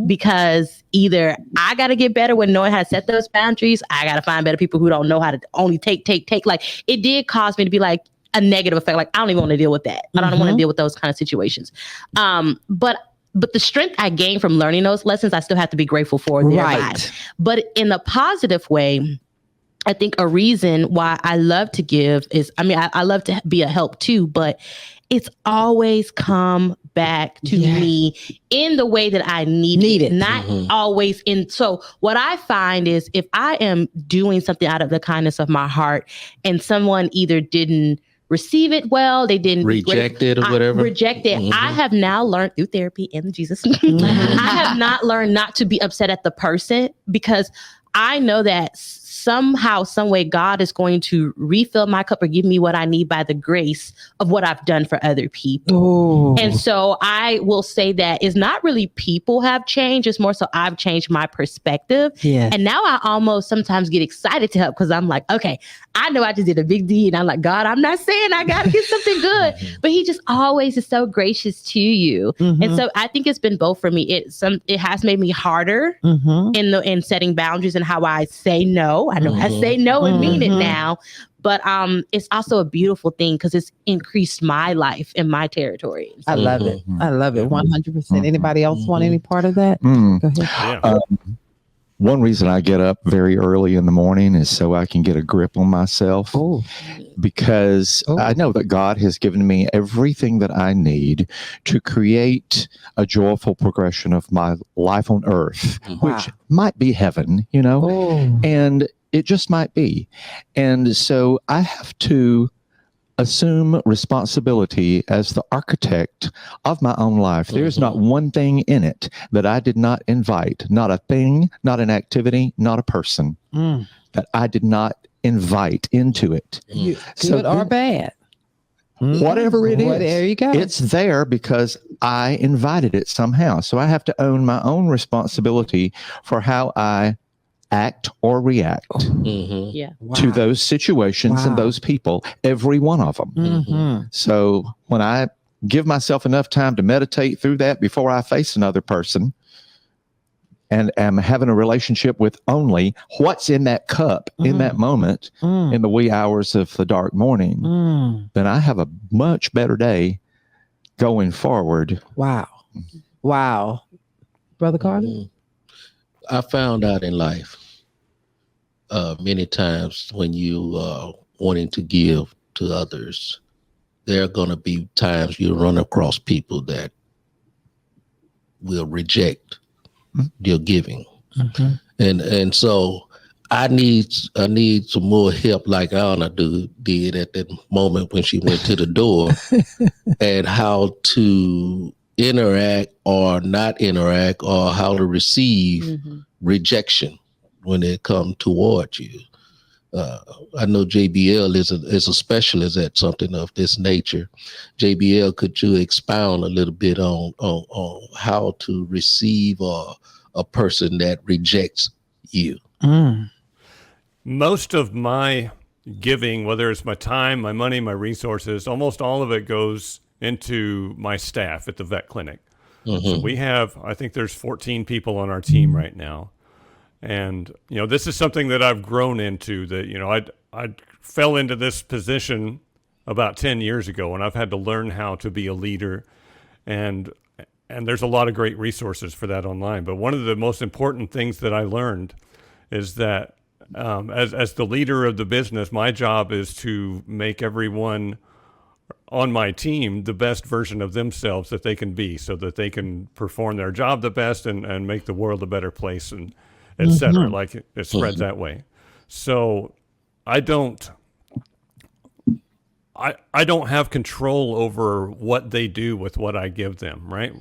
because either I got to get better with knowing how to set those boundaries. I got to find better people who don't know how to only take. Like it did cause me to be like a negative effect. Like I don't even want to deal with that. I don't want to deal with those kind of situations. But the strength I gained from learning those lessons, I still have to be grateful for thereby. But in a positive way, I think a reason why I love to give is, I love to be a help too, but it's always come back to me in the way that I need it, not always in. So what I find is if I am doing something out of the kindness of my heart and someone either didn't receive it well, they didn't reject it or whatever. I have now learned through therapy and Jesus. I have not learned not to be upset at the person because I know that somehow, some way, God is going to refill my cup or give me what I need by the grace of what I've done for other people. And so I will say that it's not really people have changed. It's more so I've changed my perspective. And now I almost sometimes get excited to help because I'm like, okay, I know I just did a big deed. And I'm like, God, I'm not saying I got to get something good, but he just always is so gracious to you. And so I think it's been both for me. It has made me harder in setting boundaries and how I say no. I know I say no and mean it now, but it's also a beautiful thing because it's increased my life in my territory. I love it. I love it. 100%. Anybody else want any part of that? Go ahead. One reason I get up very early in the morning is so I can get a grip on myself because I know that God has given me everything that I need to create a joyful progression of my life on earth, which might be heaven, and it just might be. And so I have to assume responsibility as the architect of my own life. There's not one thing in it that I did not invite, not a thing, not an activity, not a person that I did not invite into it. Good or bad. Whatever it is, well, there you go. It's there because I invited it somehow. So I have to own my own responsibility for how I act or react to those situations and those people, every one of them. So when I give myself enough time to meditate through that before I face another person and am having a relationship with only what's in that cup in that moment in the wee hours of the dark morning, then I have a much better day going forward. Wow. Brother Carter? I found out in life many times when you are wanting to give to others, there are going to be times you run across people that will reject your giving. And so I need some more help like Anna did at that moment when she went to the door and how to interact or not interact or how to receive rejection when it comes towards you. I know JBL is a specialist at something of this nature. JBL, could you expound a little bit on how to receive a person that rejects you? Most of my giving, whether it's my time, my money, my resources, almost all of it goes into my staff at the vet clinic. So we have, I think there's 14 people on our team right now. And, this is something that I've grown into that, I fell into this position about 10 years ago, and I've had to learn how to be a leader. And there's a lot of great resources for that online. But one of the most important things that I learned is that as the leader of the business, my job is to make everyone on my team the best version of themselves that they can be so that they can perform their job the best and make the world a better place and et cetera. Like it spreads that way. So I don't have control over what they do with what I give them, right?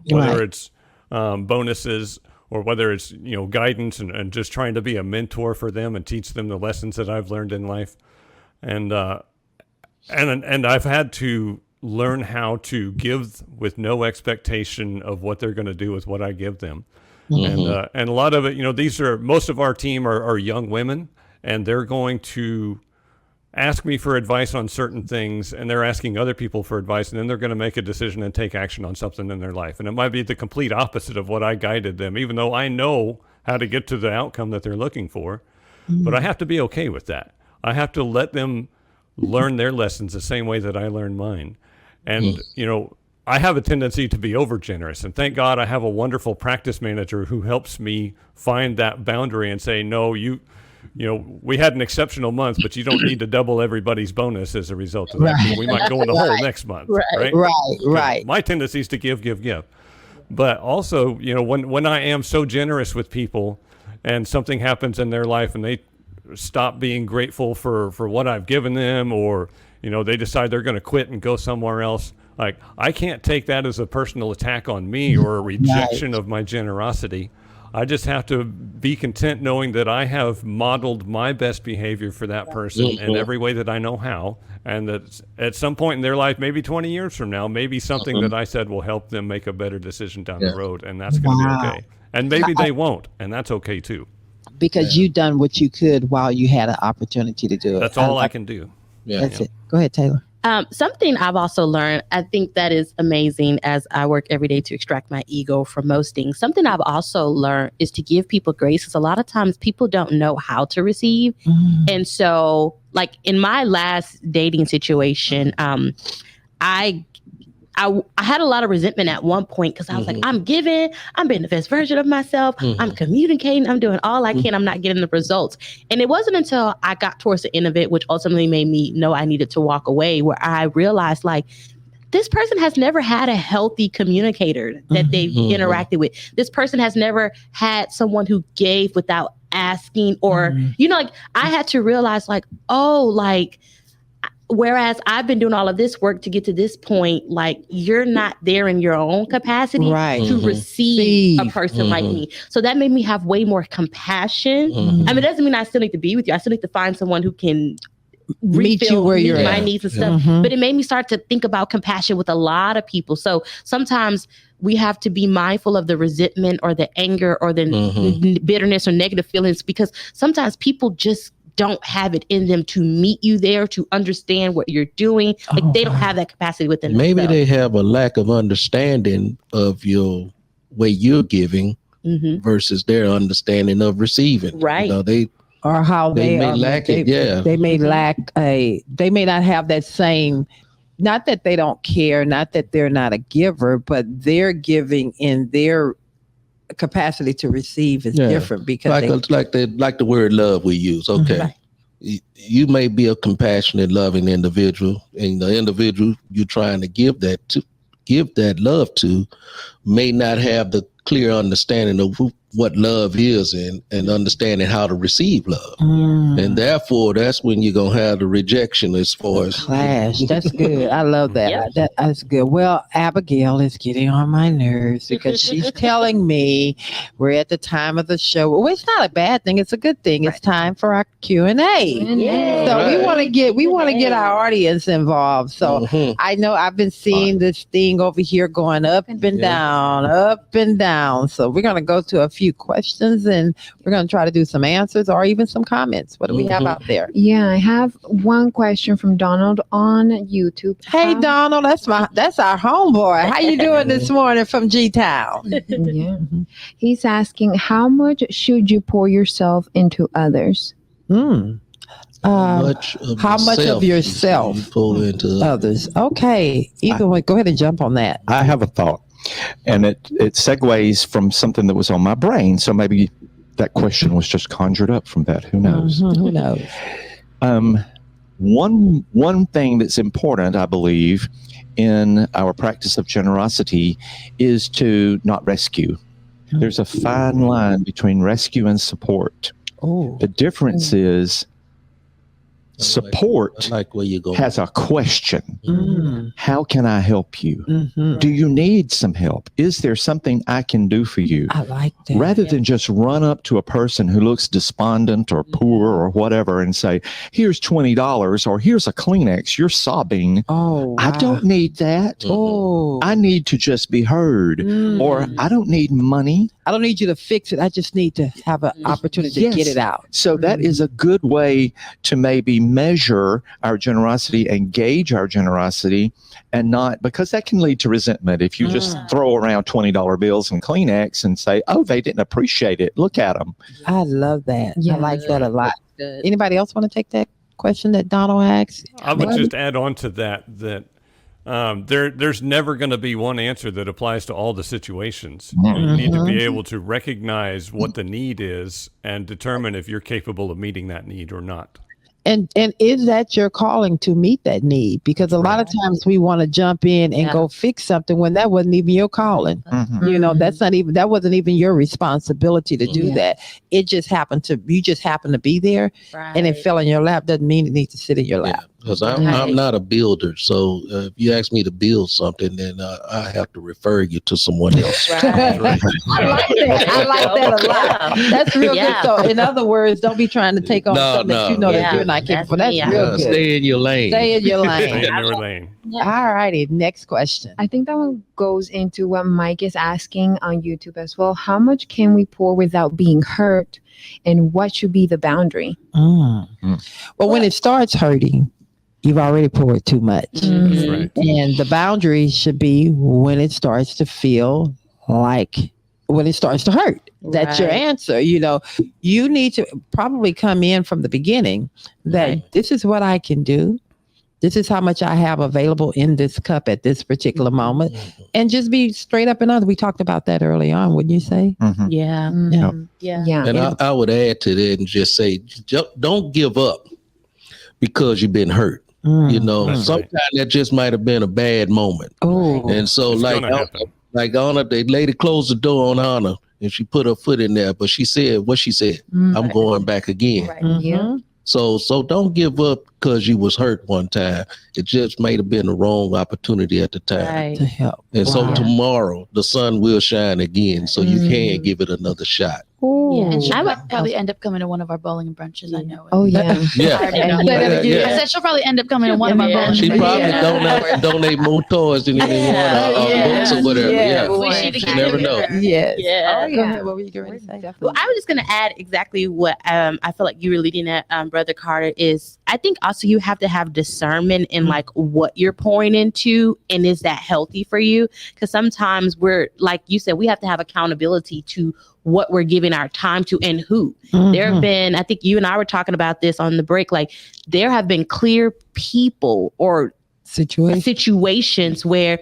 Whether it's bonuses or whether it's, guidance and just trying to be a mentor for them and teach them the lessons that I've learned in life. And I've had to learn how to give with no expectation of what they're going to do with what I give them. Mm-hmm. And a lot of it, most of our team are young women, and they're going to ask me for advice on certain things, and they're asking other people for advice, and then they're going to make a decision and take action on something in their life. And it might be the complete opposite of what I guided them, even though I know how to get to the outcome that they're looking for. Mm-hmm. But I have to be okay with that. I have to let them learn their lessons the same way that I learned mine. And, I have a tendency to be over generous, and thank God I have a wonderful practice manager who helps me find that boundary and say, no, we had an exceptional month, but you don't need to double everybody's bonus as a result of that. Right. We might go in the hole next month. Right. My tendency is to give. But also, when I am so generous with people and something happens in their life and they stop being grateful for what I've given them, or, they decide they're going to quit and go somewhere else, like, I can't take that as a personal attack on me or a rejection of my generosity. I just have to be content knowing that I have modeled my best behavior for that person in every way that I know how, and that at some point in their life, maybe 20 years from now, maybe something that I said will help them make a better decision down the road, and that's going to be okay. And maybe they won't, and that's okay too. Because you done what you could while you had an opportunity to do it. That's all I can do. That's it. Go ahead, Taylor. Something I've also learned, I think that is amazing as I work every day to extract my ego from most things. Something I've also learned is to give people grace, because a lot of times people don't know how to receive. Mm. And so, like in my last dating situation, I had a lot of resentment at one point, because I was like, I'm giving, I'm being the best version of myself. I'm communicating, I'm doing all I can. I'm not getting the results. And it wasn't until I got towards the end of it, which ultimately made me know I needed to walk away, where I realized, like, this person has never had a healthy communicator that they've interacted with. This person has never had someone who gave without asking, or, like, I had to realize, like, whereas I've been doing all of this work to get to this point, like, you're not there in your own capacity to receive a person like me. So that made me have way more compassion. I mean, it doesn't mean I still need to be with you. I still need to find someone who can meet you where you're my at. Needs and stuff. But it made me start to think about compassion with a lot of people. So sometimes we have to be mindful of the resentment or the anger or the bitterness or negative feelings, because sometimes people just don't have it in them to meet you there, to understand what you're doing. Like, they don't have that capacity within themselves. Maybe they have a lack of understanding of your way you're giving versus their understanding of receiving. Right. They may lack it. They may they may not have that same, not that they don't care, not that they're not a giver, but their giving in their capacity to receive is different, because like the word love we use. Okay. You may be a compassionate, loving individual, and the individual you're trying to give that love to may not have the clear understanding of what love is and understanding how to receive love. And therefore, that's when you're going to have the rejection as far as clash. That's good. I love that. That's good. Well, Abigail is getting on my nerves because she's telling me we're at the time of the show. Well, it's not a bad thing. It's a good thing. It's time for our Q&A. So we want to get our audience involved. So I know I've been seeing this thing over here going up and down, up and down. So we're going to go to a few questions, and we're going to try to do some answers or even some comments. What do we have out there? Yeah, I have one question from Donald on YouTube. Hey, Donald, that's our homeboy. How you doing this morning from G-Town? He's asking, how much should you pour yourself into others? How much of yourself you pour into others? Okay, either way, go ahead and jump on that. I have a thought. And it segues from something that was on my brain. So maybe that question was just conjured up from that. Who knows? Who knows? One thing that's important, I believe, in our practice of generosity is to not rescue. There's a fine line between rescue and support. The difference is Support I like where you go. has a question. How can I help you? Mm-hmm. Do you need some help? Is there something I can do for you? I like that. Rather than just run up to a person who looks despondent or poor or whatever and say, here's $20 or here's a Kleenex, you're sobbing. Oh, I don't need that. Oh, I need to just be heard. Or I don't need money. I don't need you to fix it. I just need to have an opportunity to get it out. So that is a good way to maybe measure our generosity and gauge our generosity, and not, because that can lead to resentment if you just throw around $20 bills and Kleenex and say, oh, they didn't appreciate it. Look at them. I love that. Yeah. I like that a lot. Good. Anybody else want to take that question that Donald asked? I would just add on to that there's never going to be one answer that applies to all the situations. You need to be able to recognize what the need is and determine if you're capable of meeting that need or not. And is that your calling to meet that need? Because a lot of times we want to jump in and go fix something when that wasn't even your calling. You know, that wasn't even your responsibility to do that. It just happened to be there, and it fell in your lap. Doesn't mean it needs to sit in your lap. Because I'm not a builder. So if you ask me to build something, then I have to refer you to someone else. I like that. I like that a lot. That's real good. So in other words, don't be trying to take on something that you know that you're not capable. That's real good. Stay in your lane. Stay in your Stay lane. in your lane. All righty. Next question. I think that one goes into what Mike is asking on YouTube as well. How much can we pour without being hurt? And what should be the boundary? Well, when it starts hurting, you've already poured too much. That's right. And the boundary should be when it starts to feel like, when it starts to hurt. That's your answer. You know, you need to probably come in from the beginning that this is what I can do. This is how much I have available in this cup at this particular moment. And just be straight up and honest. We talked about that early on, wouldn't you say? Yeah. Yeah. And I would add to that and just say, don't give up because you've been hurt. You know, sometimes that just might have been a bad moment. Oh, And so, It's like gonna happen. Anna, the lady closed the door on Anna and she put her foot in there, but she said what she said. I'm going back again. Yeah. So don't give up because you was hurt one time. It just might have been the wrong opportunity at the time. to help. And so tomorrow the sun will shine again, so you can give it another shot. And she'll I would probably end up coming to one of our bowling brunches. I know. Oh, yeah. Yeah. I already know. Yeah. I said she'll probably end up coming to one of our bowling She brunches. probably donate more toys than anyone books or whatever. Yeah. We should You never know. Yes. Yeah. Go ahead. What were you going to say? Well, I was just going to add exactly what I feel like you were leading at, Brother Carter, is I think also you have to have discernment in like what you're pouring into, and is that healthy for you? Because sometimes we're, like you said, we have to have accountability to what we're giving our time to and who. There have been, I think you and I were talking about this on the break, like there have been clear people or situations where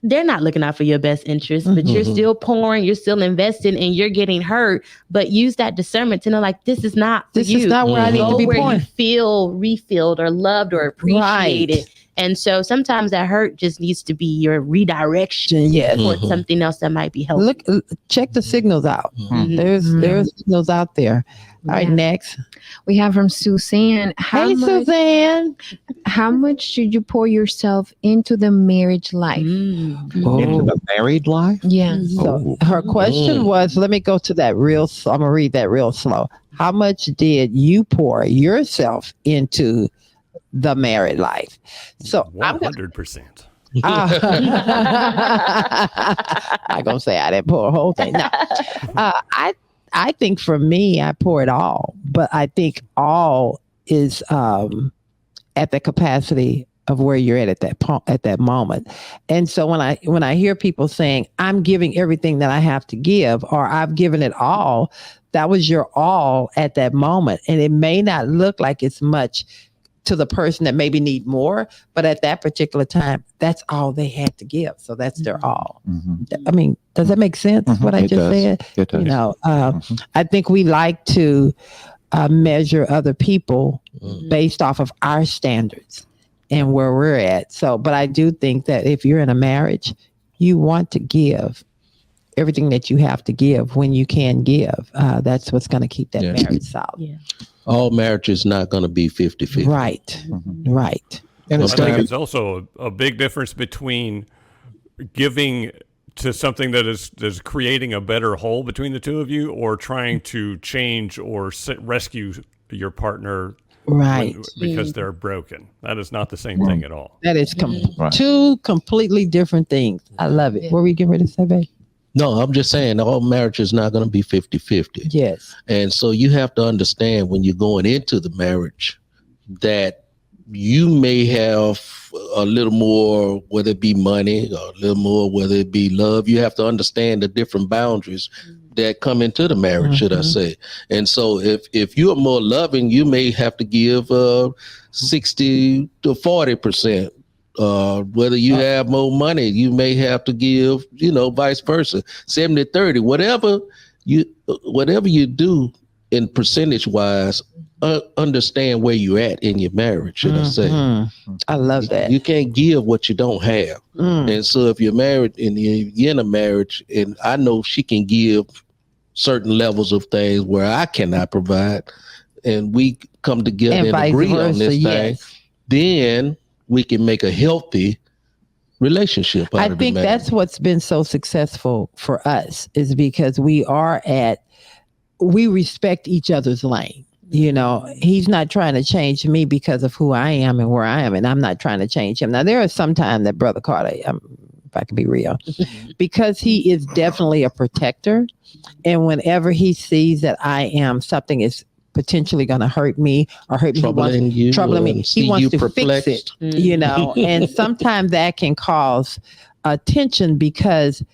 they're not looking out for your best interest, but you're still pouring, you're still investing, and you're getting hurt. But use that discernment to know, like, this is not for This you. is not where I need to be where pouring. you feel refilled or loved or appreciated. And so sometimes that hurt just needs to be your redirection towards something else that might be helpful. Look, check the signals out. There's signals out there. All right, next. We have from Suzanne. Suzanne. How much should you pour yourself into the marriage life? Into the married life? Yeah. So her question was, let me go to that real, I'm going to read that real slow. How much did you pour yourself into the married life? So 100%. I'm gonna say I didn't pour a whole thing. No, I think for me, I pour it all, but I think all is at the capacity of where you're at that moment. And so when I hear people saying I'm giving everything that I have to give, or I've given it all, that was your all at that moment, and it may not look like it's much to the person that maybe need more, but at that particular time, that's all they had to give. So that's their all. I mean, does that make sense? What I just said? It does. You know, I think we like to measure other people based off of our standards and where we're at. So, but I do think that if you're in a marriage, you want to give everything that you have to give when you can give. That's what's going to keep that marriage solid. Yeah. All marriage is not going to be 50-50. Right. Right. And I it's think time. it's also a big difference between giving to something that is creating a better whole between the two of you, or trying to change or rescue your partner Right. because they're broken. That is not the same thing at all. That is two completely different things. I love it. What were you getting ready to say, babe? No, I'm just saying all marriage is not going to be 50-50. Yes. And so you have to understand when you're going into the marriage that you may have a little more, whether it be money, or a little more, whether it be love. You have to understand the different boundaries that come into the marriage, should I say. And so if you're more loving, you may have to give 60 to 40%. Whether you have more money, you may have to give, vice versa, 70-30, whatever you do in percentage wise, understand where you're at in your marriage, should I say. I love that. You can't give what you don't have. And so if you're married and you're in a marriage, and I know she can give certain levels of things where I cannot provide, and we come together and agree on this thing, then we can make a healthy relationship out I of the think marriage. that's what's been so successful for us, is because we respect each other's lane. He's not trying to change me because of who I am and where I am, and I'm not trying to change him. Now, there are some times that Brother Carter, if I can be real, because he is definitely a protector, and whenever he sees that something is potentially going to hurt me or hurt me, troubling me, he wants to fix it, and sometimes that can cause tension, because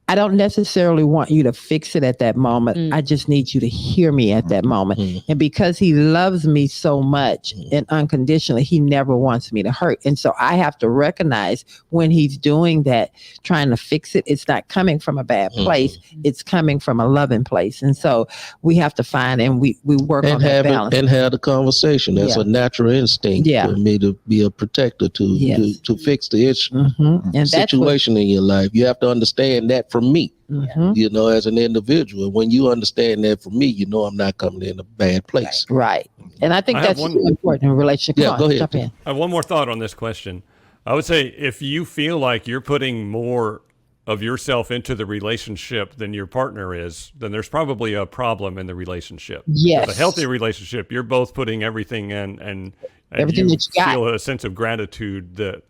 I don't necessarily want you to fix it at that moment. I just need you to hear me at that moment. And because he loves me so much and unconditionally, he never wants me to hurt. And so I have to recognize when he's doing that, trying to fix it, it's not coming from a bad place. It's coming from a loving place. And so we have to find, and we work on that balance. And have the conversation. That's a natural instinct for me to be a protector, to fix the issue, and situation in your life. You have to understand that from me, as an individual. When you understand that from me, I'm not coming in a bad place. Right. And I think that's important in a relationship. Go ahead. Jump in. I have one more thought on this question. I would say if you feel like you're putting more of yourself into the relationship than your partner is, then there's probably a problem in the relationship. Yes. With a healthy relationship, you're both putting everything in, and everything you that you feel a sense of gratitude that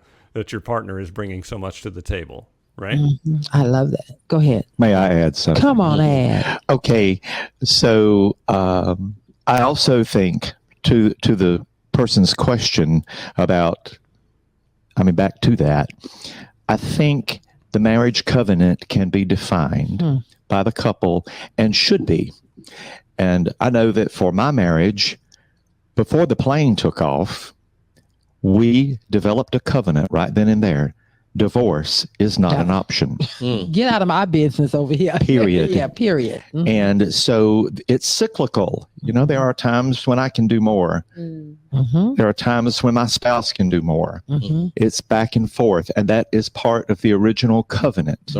your partner is bringing so much to the table. Right. I love that. Go ahead. May I add something? Come on, add. Okay. So I also think to the person's question about, back to that, I think the marriage covenant can be defined by the couple, and should be. And I know that for my marriage, before the plane took off, we developed a covenant right then and there. Divorce is not an option. Get out of my business over here. Period. Yeah, period. And so it's cyclical. There are times when I can do more. There are times when my spouse can do more. It's back and forth. And that is part of the original covenant.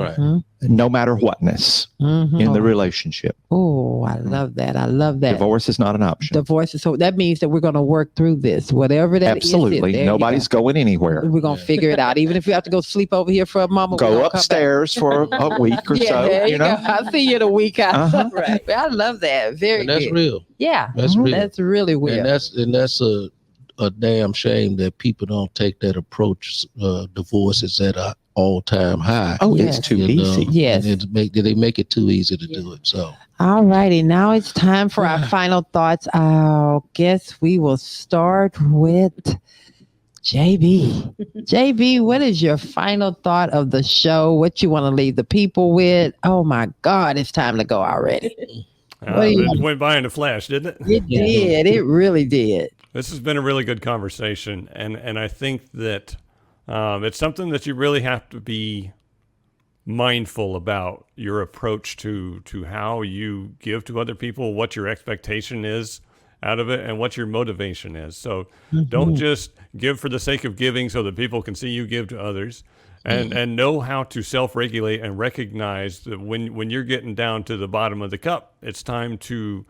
No matter whatness in the relationship. Oh, I love that. I love that. Divorce is not an option. So that means that we're going to work through this, whatever that Absolutely. is. Nobody's going anywhere. We're going to figure it out. Even if we have to go sleep over here for a moment. Go upstairs for a week or so. There you go. I'll see you in a week. Right. I love that. Very That's good. real. Yeah. That's real. That's really weird. And that's a damn shame that people don't take that approach. Divorce is at an all-time high. Oh, it's too easy. Yes. And they make it too easy to do it. So. All righty. Now it's time for our final thoughts. I guess we will start with JB. JB, what is your final thought of the show? What you want to leave the people with? Oh my God, it's time to go already. It went by in a flash, didn't it? It did. It really did. This has been a really good conversation, and I think that it's something that you really have to be mindful about, your approach to how you give to other people, what your expectation is out of it, and what your motivation is. So don't just give for the sake of giving so that people can see you give to others. and know how to self-regulate and recognize that when you're getting down to the bottom of the cup, it's time to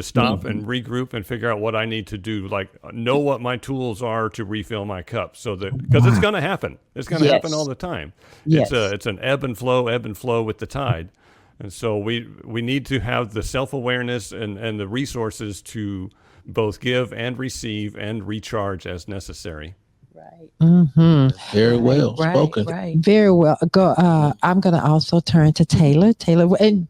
stop and regroup and figure out what I need to do. Like, know what my tools are to refill my cup, so that, because it's going to happen. It's going to happen all the time. Yes. It's an ebb and flow with the tide. And so we need to have the self-awareness and the resources to both give and receive and recharge as necessary. Right. Very well spoken. Right. Very well. Go. I'm going to also turn to Taylor.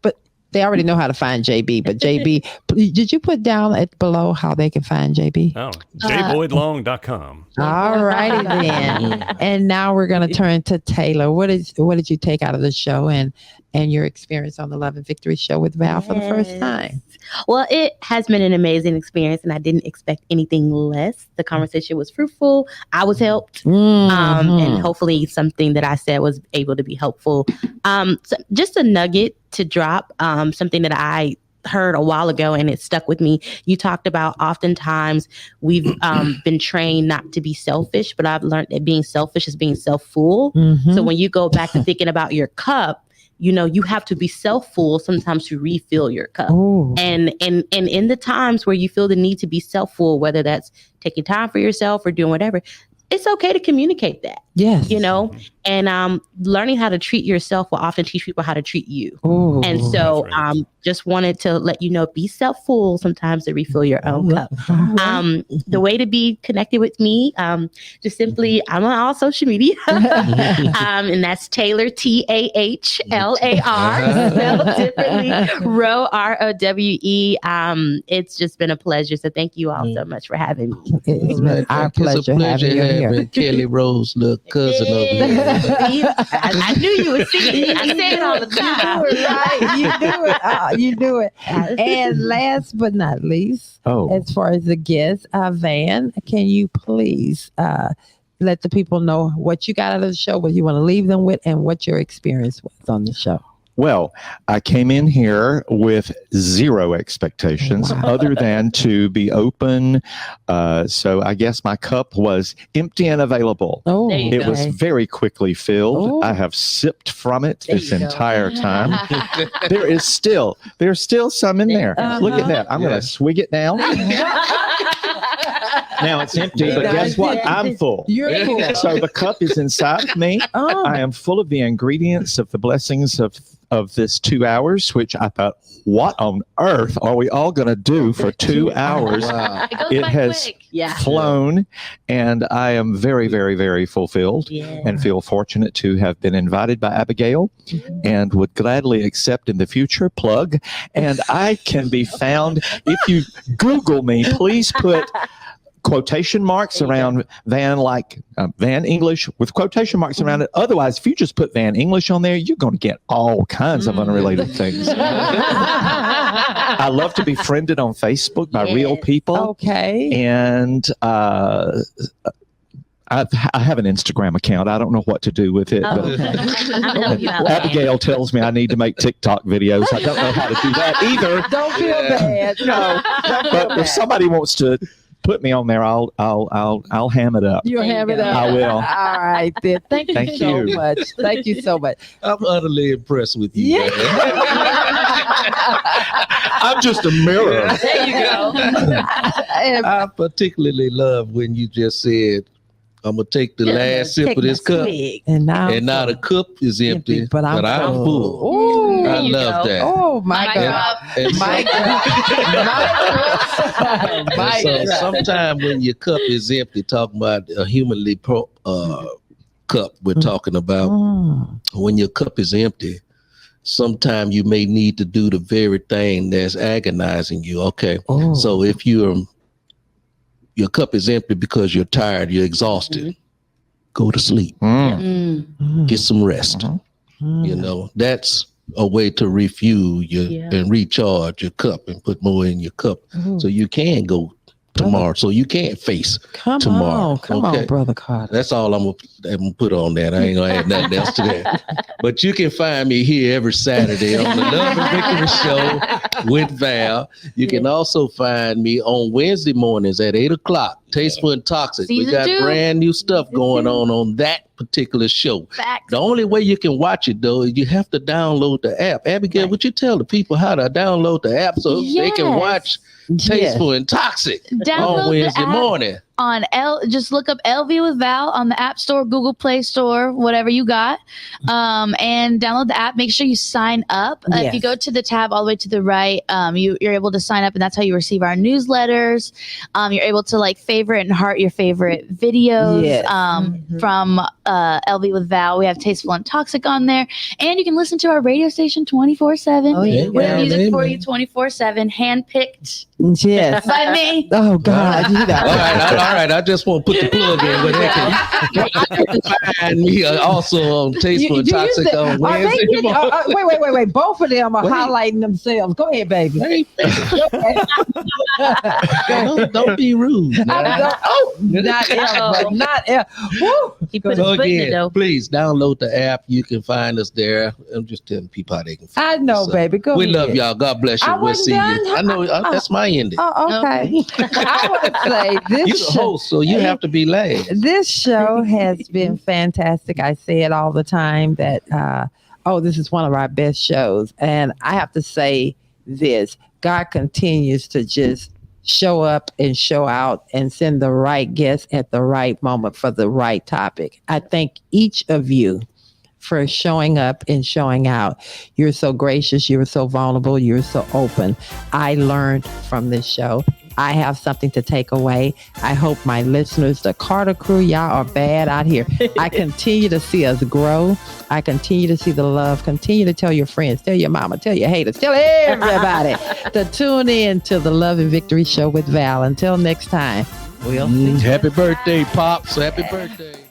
But they already know how to find JB. But JB, did you put down below how they can find JB? Oh, jboydlong.com. All righty then. And now we're going to turn to Taylor. What did you take out of the show and your experience on the Love and Victory show with Val for the first time? Well, it has been an amazing experience, and I didn't expect anything less. The conversation was fruitful. I was helped, and hopefully something that I said was able to be helpful. So just a nugget to drop, something that I heard a while ago and it stuck with me. You talked about oftentimes we've been trained not to be selfish, but I've learned that being selfish is being self-full. So when you go back to thinking about your cup, you have to be self-full sometimes to refill your cup. And in the times where you feel the need to be self-full, whether that's taking time for yourself or doing whatever, it's okay to communicate that. Yes. And learning how to treat yourself will often teach people how to treat you. And so just wanted to let you know, be self-full sometimes to refill your own cup. The way to be connected with me, just simply, I'm on all social media. And that's Taylor, TAHLAR, spelled differently, Rowe, ROWE. It's just been a pleasure. So thank you all so much for having me. It's been our pleasure having you here. Kelly Rose, little cousin over here. I knew you would see it. I say it all the time. You do it. And last but not least, as far as the guest, Van, can you please let the people know what you got out of the show, what you want to leave them with, and what your experience was on the show? Well, I came in here with zero expectations other than to be open. So I guess my cup was empty and available. It was very quickly filled. I have sipped from it this entire time. There's still some in there. Look at that. I'm going to swig it now. Now it's empty, but guess what? I'm full. You're full. So the cup is inside of me. I am full of the ingredients of the blessings of this 2 hours, which I thought, what on earth are we all going to do for 2 hours? Wow. It has flown, and I am very, very, very fulfilled and feel fortunate to have been invited by Abigail and would gladly accept in the future. Plug. And I can be found, if you Google me, please put quotation marks around Van, like Van English with quotation marks around it. Otherwise, if you just put Van English on there, you're going to get all kinds of unrelated things. I love to be friended on Facebook by real people. Okay. And I have an Instagram account. I don't know what to do with it. But Abigail tells me I need to make TikTok videos. I don't know how to do that either. Don't feel bad. No. But if somebody wants to put me on there, I'll ham it up. You'll ham it up. I will. All right, then. Thank you so much. Thank you so much. I'm utterly impressed with you. Yeah. I'm just a mirror. There you go. I particularly love when you just said, I'm going to take the last sip of this cup. And now the cup is empty, but I'm full. Ooh, I love that. Oh, my God. So sometimes when your cup is empty, talking about a humanly cup we're talking about, when your cup is empty, sometimes you may need to do the very thing that's agonizing you. Okay. So if your cup is empty because you're tired, you're exhausted, go to sleep. Get some rest. That's a way to refuel and recharge your cup and put more in your cup so you can go tomorrow, so you can't face tomorrow. Come on, Brother Carter. That's all I'm gonna put on that. I ain't gonna add nothing else to that. But you can find me here every Saturday on the Love and Victory Show with Val. You can also find me on Wednesday mornings at 8:00. Tasteful and Toxic. We got brand new stuff going on that particular show. Facts. The only way you can watch it though is you have to download the app. Abigail, would you tell the people how to download the app so they can watch Tasteful and Toxic Download on Wednesday morning? On just look up LV with Val on the App Store, Google Play Store, whatever you got, and download the app. Make sure you sign up. If you go to the tab all the way to the right, you're able to sign up, and that's how you receive our newsletters. You're able to like favorite and heart your favorite videos from LV with Val. We have Tasteful and Toxic on there, and you can listen to our radio station 24/7. We have music for you 24/7, handpicked. Yes. By me. Oh God. All right. I just want to put the plug in with that. You can find me also on Tasteful and Toxic on Wednesday. Wait. Both of them are highlighting themselves. Go ahead, baby. Don't be rude. Not ever. He put his foot in it, though. Please download the app. You can find us there. I'm just telling people how they can find us. I know, baby. Go We ahead. love y'all. God bless you. We'll see you. I know that's my ending. Oh, okay. I want to say You're this the host, so you have to be last. This show has been fantastic. I say it all the time that, this is one of our best shows. And I have to say this, God continues to just show up and show out and send the right guests at the right moment for the right topic. I thank each of you for showing up and showing out. You're so gracious. You're so vulnerable. You're so open. I learned from this show. I have something to take away. I hope my listeners, the Carter crew, y'all are bad out here. I continue to see us grow. I continue to see the love. Continue to tell your friends, tell your mama, tell your haters, tell everybody to tune in to the Love and Victory Show with Val. Until next time, we'll see. Happy birthday, Pops. Happy birthday.